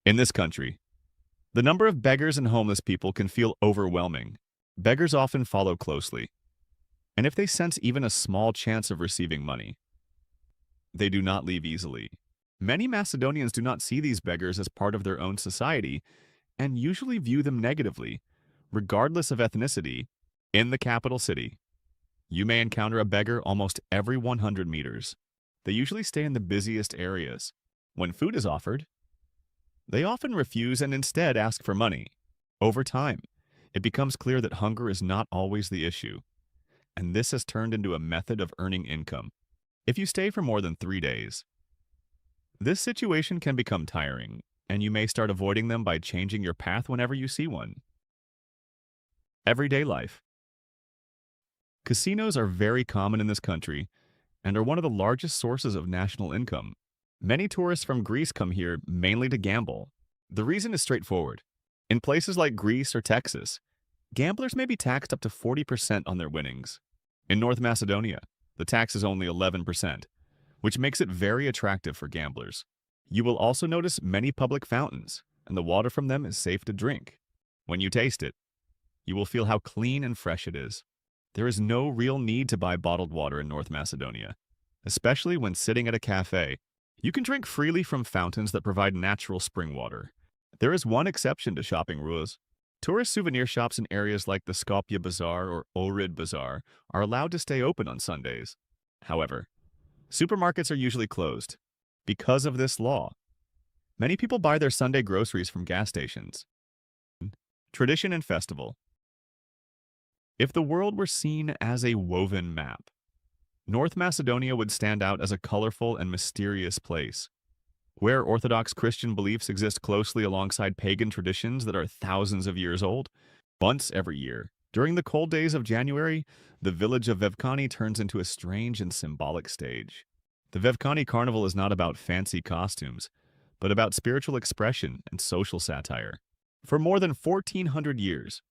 In this country, the number of beggars and homeless people can feel overwhelming. Beggars often follow closely, and if they sense even a small chance of receiving money, they do not leave easily. Many Macedonians do not see these beggars as part of their own society and usually view them negatively, regardless of ethnicity. In the capital city, you may encounter a beggar almost every 100 meters. They usually stay in the busiest areas. When food is offered, they often refuse and instead ask for money. Over time, it becomes clear that hunger is not always the issue, and this has turned into a method of earning income. If you stay for more than 3 days, this situation can become tiring, and you may start avoiding them by changing your path whenever you see one. Everyday life. Casinos are very common in this country and are one of the largest sources of national income. Many tourists from Greece come here mainly to gamble. The reason is straightforward. In places like Greece or Texas, gamblers may be taxed up to 40% on their winnings. In North Macedonia, the tax is only 11%, which makes it very attractive for gamblers. You will also notice many public fountains, and the water from them is safe to drink. When you taste it, you will feel how clean and fresh it is. There is no real need to buy bottled water in North Macedonia, especially when sitting at a cafe. You can drink freely from fountains that provide natural spring water. There is one exception to shopping rules. Tourist souvenir shops in areas like the Skopje Bazaar or Ohrid Bazaar are allowed to stay open on Sundays. However, supermarkets are usually closed. Because of this law, many people buy their Sunday groceries from gas stations. Tradition and festival. If the world were seen as a woven map, North Macedonia would stand out as a colorful and mysterious place, where Orthodox Christian beliefs exist closely alongside pagan traditions that are thousands of years old. Once every year, during the cold days of January, the village of Vevkani turns into a strange and symbolic stage. The Vevkani Carnival is not about fancy costumes, but about spiritual expression and social satire. For more than 1,400 years,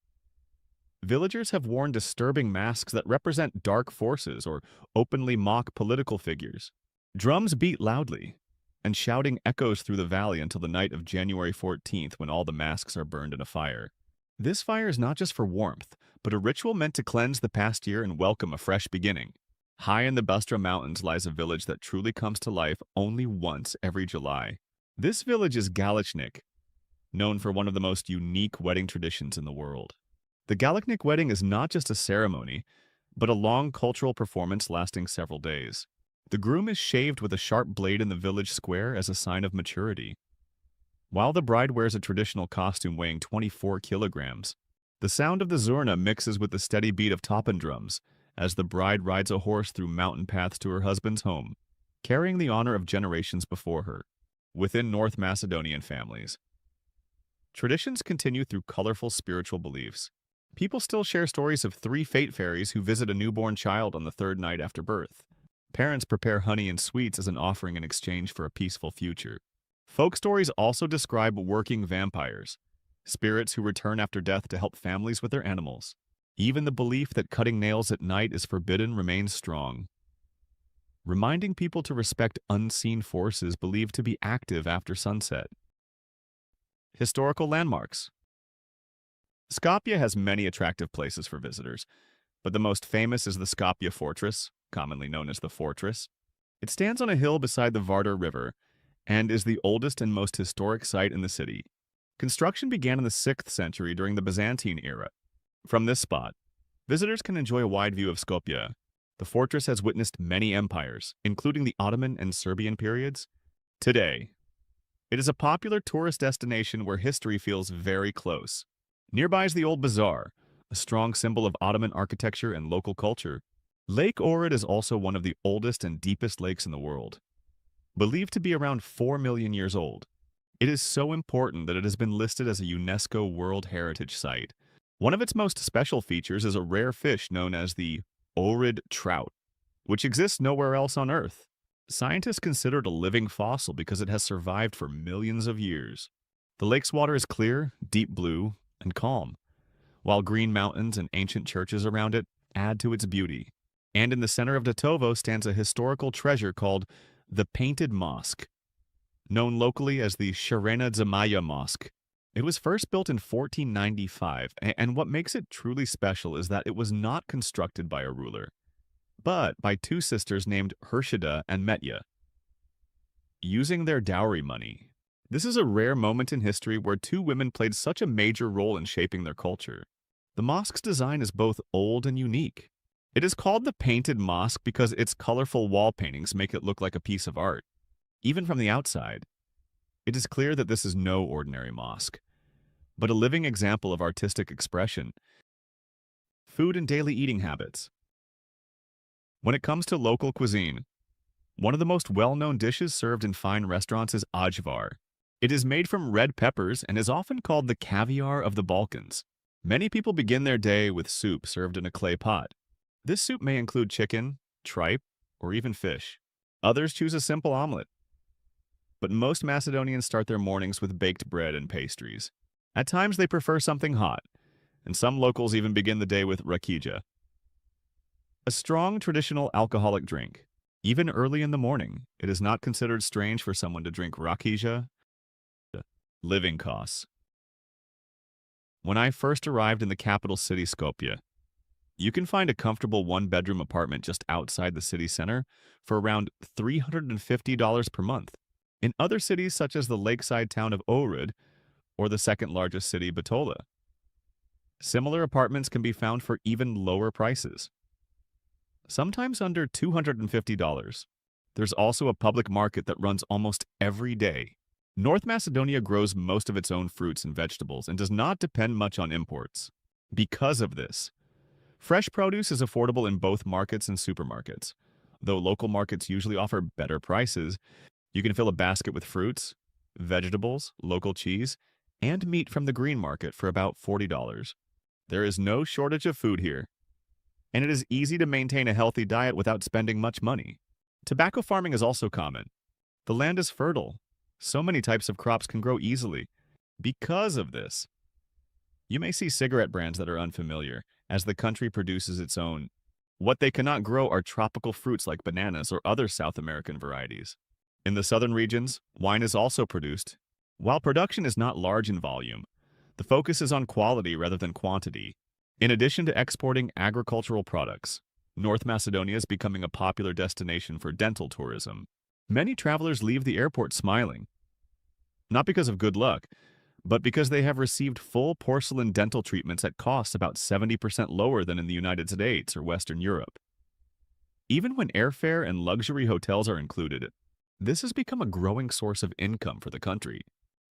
villagers have worn disturbing masks that represent dark forces or openly mock political figures. Drums beat loudly, and shouting echoes through the valley until the night of January 14th when all the masks are burned in a fire. This fire is not just for warmth, but a ritual meant to cleanse the past year and welcome a fresh beginning. High in the Bustra Mountains lies a village that truly comes to life only once every July. This village is Galachnik, known for one of the most unique wedding traditions in the world. The Galachnik wedding is not just a ceremony, but a long cultural performance lasting several days. The groom is shaved with a sharp blade in the village square as a sign of maturity, while the bride wears a traditional costume weighing 24 kilograms. The sound of the zurna mixes with the steady beat of toppen drums as the bride rides a horse through mountain paths to her husband's home, carrying the honor of generations before her. within North Macedonian families. Traditions continue through colorful spiritual beliefs. People still share stories of three fate fairies who visit a newborn child on the third night after birth. Parents prepare honey and sweets as an offering in exchange for a peaceful future. Folk stories also describe working vampires, spirits who return after death to help families with their animals. Even the belief that cutting nails at night is forbidden remains strong, reminding people to respect unseen forces believed to be active after sunset. Historical landmarks. Skopje has many attractive places for visitors, but the most famous is the Skopje Fortress, commonly known as the Fortress. It stands on a hill beside the Vardar River and is the oldest and most historic site in the city. Construction began in the 6th century during the Byzantine era. From this spot, visitors can enjoy a wide view of Skopje. The fortress has witnessed many empires, including the Ottoman and Serbian periods. Today, it is a popular tourist destination where history feels very close. Nearby is the Old Bazaar, a strong symbol of Ottoman architecture and local culture. Lake Ohrid is also one of the oldest and deepest lakes in the world, believed to be around 4 million years old. It is so important that it has been listed as a UNESCO World Heritage Site. One of its most special features is a rare fish known as the Ohrid trout, which exists nowhere else on Earth. Scientists consider it a living fossil because it has survived for millions of years. The lake's water is clear, deep blue, and calm, while green mountains and ancient churches around it add to its beauty. And in the center of Datovo stands a historical treasure called the Painted Mosque, known locally as the Sharena Zamaya Mosque. It was first built in 1495, and what makes it truly special is that it was not constructed by a ruler, but by two sisters named Hershida and Metya, using their dowry money. This is a rare moment in history where two women played such a major role in shaping their culture. The mosque's design is both old and unique. It is called the Painted Mosque because its colorful wall paintings make it look like a piece of art. Even from the outside, it is clear that this is no ordinary mosque, but a living example of artistic expression. Food and daily eating habits. When it comes to local cuisine, one of the most well-known dishes served in fine restaurants is ajvar. It is made from red peppers and is often called the caviar of the Balkans. Many people begin their day with soup served in a clay pot. This soup may include chicken, tripe, or even fish. Others choose a simple omelet. But most Macedonians start their mornings with baked bread and pastries. At times they prefer something hot, and some locals even begin the day with rakija, a strong traditional alcoholic drink. Even early in the morning, it is not considered strange for someone to drink rakija. Living costs. When I first arrived in the capital city Skopje, you can find a comfortable one-bedroom apartment just outside the city center for around $350 per month. In other cities such as the lakeside town of Ohrid or the second-largest city Bitola, similar apartments can be found for even lower prices, sometimes under $250. There's also a public market that runs almost every day. North Macedonia grows most of its own fruits and vegetables and does not depend much on imports. Because of this, fresh produce is affordable in both markets and supermarkets. Though local markets usually offer better prices, you can fill a basket with fruits, vegetables, local cheese, and meat from the green market for about $40. There is no shortage of food here, and it is easy to maintain a healthy diet without spending much money. Tobacco farming is also common. The land is fertile. So many types of crops can grow easily. Because of this, you may see cigarette brands that are unfamiliar, as the country produces its own. What they cannot grow are tropical fruits like bananas or other South American varieties. In the southern regions, wine is also produced. While production is not large in volume, the focus is on quality rather than quantity. In addition to exporting agricultural products, North Macedonia is becoming a popular destination for dental tourism. Many travelers leave the airport smiling, not because of good luck, but because they have received full porcelain dental treatments at costs about 70% lower than in the United States or Western Europe. Even when airfare and luxury hotels are included, this has become a growing source of income for the country.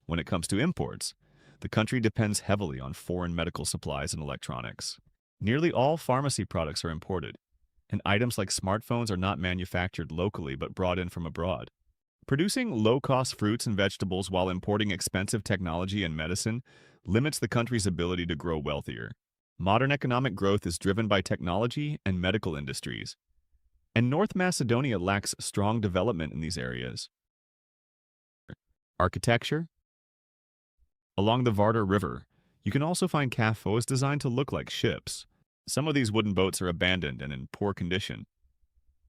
When it comes to imports, the country depends heavily on foreign medical supplies and electronics. Nearly all pharmacy products are imported, and items like smartphones are not manufactured locally but brought in from abroad. Producing low-cost fruits and vegetables while importing expensive technology and medicine limits the country's ability to grow wealthier. Modern economic growth is driven by technology and medical industries, and North Macedonia lacks strong development in these areas. Architecture. Along the Vardar River, you can also find cafés designed to look like ships. Some of these wooden boats are abandoned and in poor condition,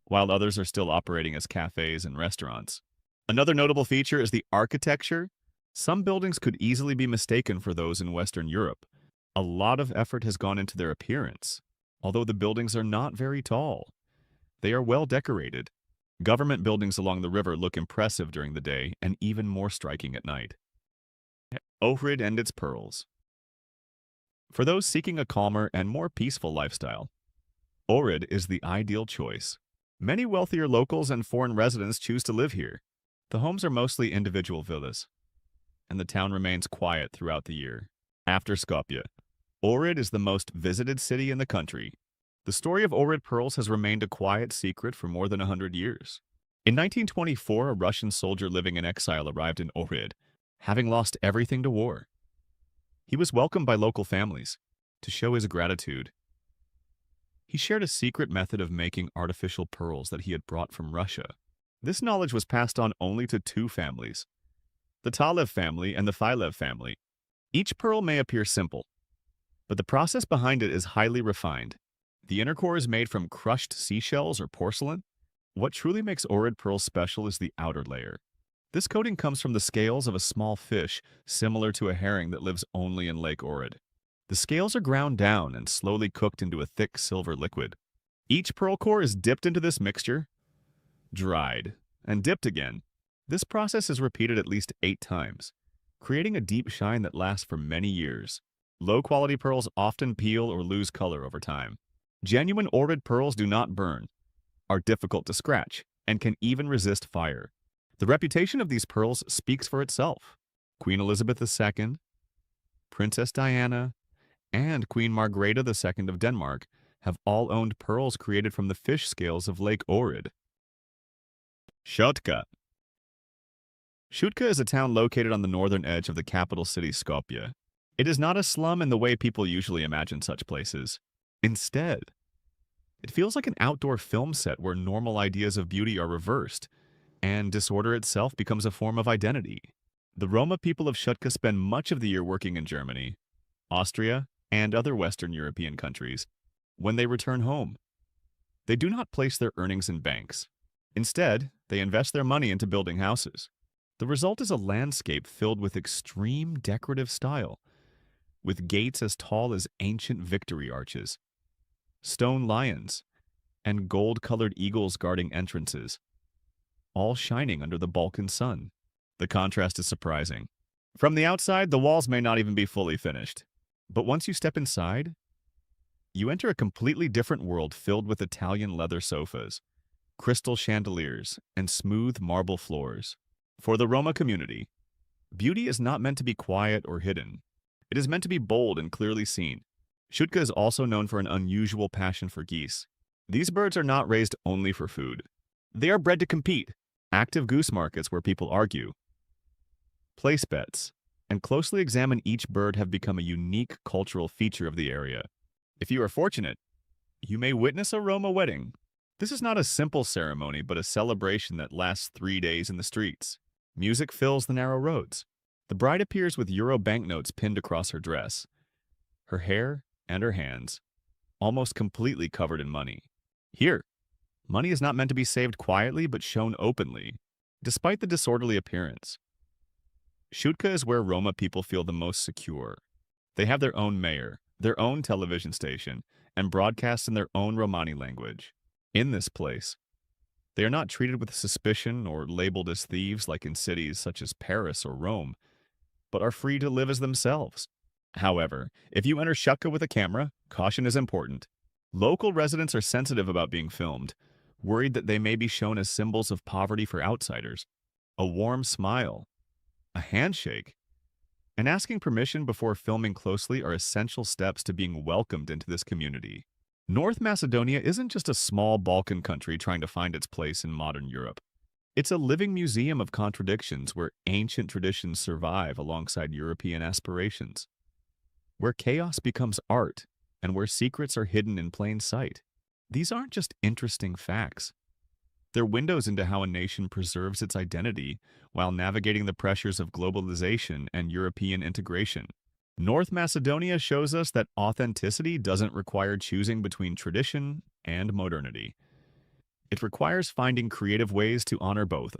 while others are still operating as cafes and restaurants. Another notable feature is the architecture. Some buildings could easily be mistaken for those in Western Europe. A lot of effort has gone into their appearance, although the buildings are not very tall. They are well decorated. Government buildings along the river look impressive during the day and even more striking at night. Ohrid and its pearls. For those seeking a calmer and more peaceful lifestyle, Ohrid is the ideal choice. Many wealthier locals and foreign residents choose to live here. The homes are mostly individual villas, and the town remains quiet throughout the year. After Skopje, Ohrid is the most visited city in the country. The story of Ohrid pearls has remained a quiet secret for more than 100 years. In 1924, a Russian soldier living in exile arrived in Ohrid, having lost everything to war. He was welcomed by local families to show his gratitude. He shared a secret method of making artificial pearls that he had brought from Russia. This knowledge was passed on only to two families, the Talev family and the Filev family. Each pearl may appear simple, but the process behind it is highly refined. The inner core is made from crushed seashells or porcelain. What truly makes Ohrid pearls special is the outer layer. This coating comes from the scales of a small fish similar to a herring that lives only in Lake Ohrid. The scales are ground down and slowly cooked into a thick silver liquid. Each pearl core is dipped into this mixture, dried, and dipped again. This process is repeated at least 8 times, creating a deep shine that lasts for many years. Low-quality pearls often peel or lose color over time. Genuine Ohrid pearls do not burn, are difficult to scratch, and can even resist fire. The reputation of these pearls speaks for itself. Queen Elizabeth II, Princess Diana, and Queen Margrethe II of Denmark have all owned pearls created from the fish scales of Lake Ohrid. Shutka. Shutka is a town located on the northern edge of the capital city Skopje. It is not a slum in the way people usually imagine such places. Instead, it feels like an outdoor film set where normal ideas of beauty are reversed, and disorder itself becomes a form of identity. The Roma people of Shutka spend much of the year working in Germany, Austria, and other Western European countries. When they return home, they do not place their earnings in banks. Instead, they invest their money into building houses. The result is a landscape filled with extreme decorative style, with gates as tall as ancient victory arches, stone lions, and gold-colored eagles guarding entrances, all shining under the Balkan sun. The contrast is surprising. From the outside, the walls may not even be fully finished. But once you step inside, you enter a completely different world filled with Italian leather sofas, crystal chandeliers, and smooth marble floors. For the Roma community, beauty is not meant to be quiet or hidden. It is meant to be bold and clearly seen. Shutka is also known for an unusual passion for geese. These birds are not raised only for food. They are bred to compete. Active goose markets where people argue, place bets, and closely examine each bird have become a unique cultural feature of the area. If you are fortunate, you may witness a Roma wedding. This is not a simple ceremony, but a celebration that lasts 3 days in the streets. Music fills the narrow roads. The bride appears with euro banknotes pinned across her dress, her hair and her hands almost completely covered in money. Here, money is not meant to be saved quietly but shown openly, despite the disorderly appearance. Shutka is where Roma people feel the most secure. They have their own mayor, their own television station, and broadcast in their own Romani language. In this place, they are not treated with suspicion or labeled as thieves like in cities such as Paris or Rome, but are free to live as themselves. However, if you enter Shutka with a camera, caution is important. Local residents are sensitive about being filmed, worried that they may be shown as symbols of poverty for outsiders. A warm smile, a handshake, and asking permission before filming closely are essential steps to being welcomed into this community. North Macedonia isn't just a small Balkan country trying to find its place in modern Europe. It's a living museum of contradictions where ancient traditions survive alongside European aspirations, where chaos becomes art, and where secrets are hidden in plain sight. These aren't just interesting facts. They're windows into how a nation preserves its identity while navigating the pressures of globalization and European integration. North Macedonia shows us that authenticity doesn't require choosing between tradition and modernity. It requires finding creative ways to honor both.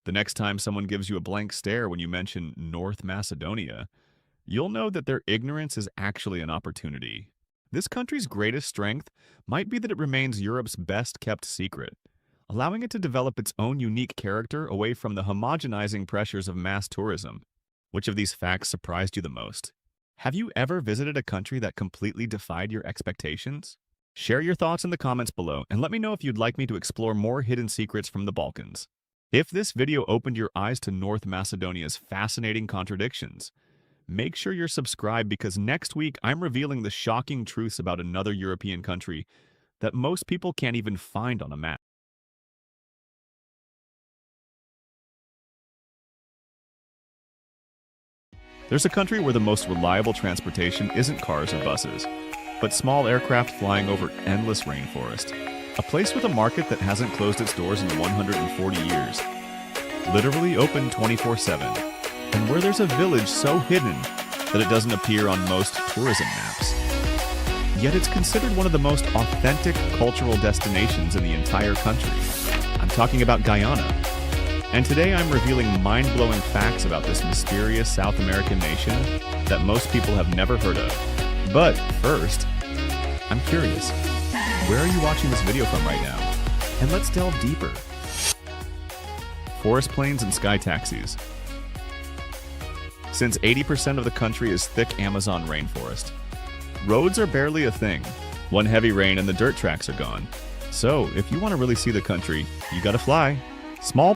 The next time someone gives you a blank stare when you mention North Macedonia, you'll know that their ignorance is actually an opportunity. This country's greatest strength might be that it remains Europe's best-kept secret, allowing it to develop its own unique character away from the homogenizing pressures of mass tourism. Which of these facts surprised you the most? Have you ever visited a country that completely defied your expectations? Share your thoughts in the comments below and let me know if you'd like me to explore more hidden secrets from the Balkans. If this video opened your eyes to North Macedonia's fascinating contradictions, make sure you're subscribed because next week I'm revealing the shocking truths about another European country that most people can't even find on a map. There's a country where the most reliable transportation isn't cars or buses, but small aircraft flying over endless rainforest. A place with a market that hasn't closed its doors in 140 years. Literally open 24/7. And where there's a village so hidden that it doesn't appear on most tourism maps. Yet it's considered one of the most authentic cultural destinations in the entire country. I'm talking about Guyana. And today I'm revealing mind-blowing facts about this mysterious South American nation that most people have never heard of. But first, I'm curious, where are you watching this video from right now? And let's delve deeper. Forest plains and sky taxis. Since 80% of the country is thick Amazon rainforest, roads are barely a thing. One heavy rain and the dirt tracks are gone. So, if you want to really see the country, you gotta fly. Small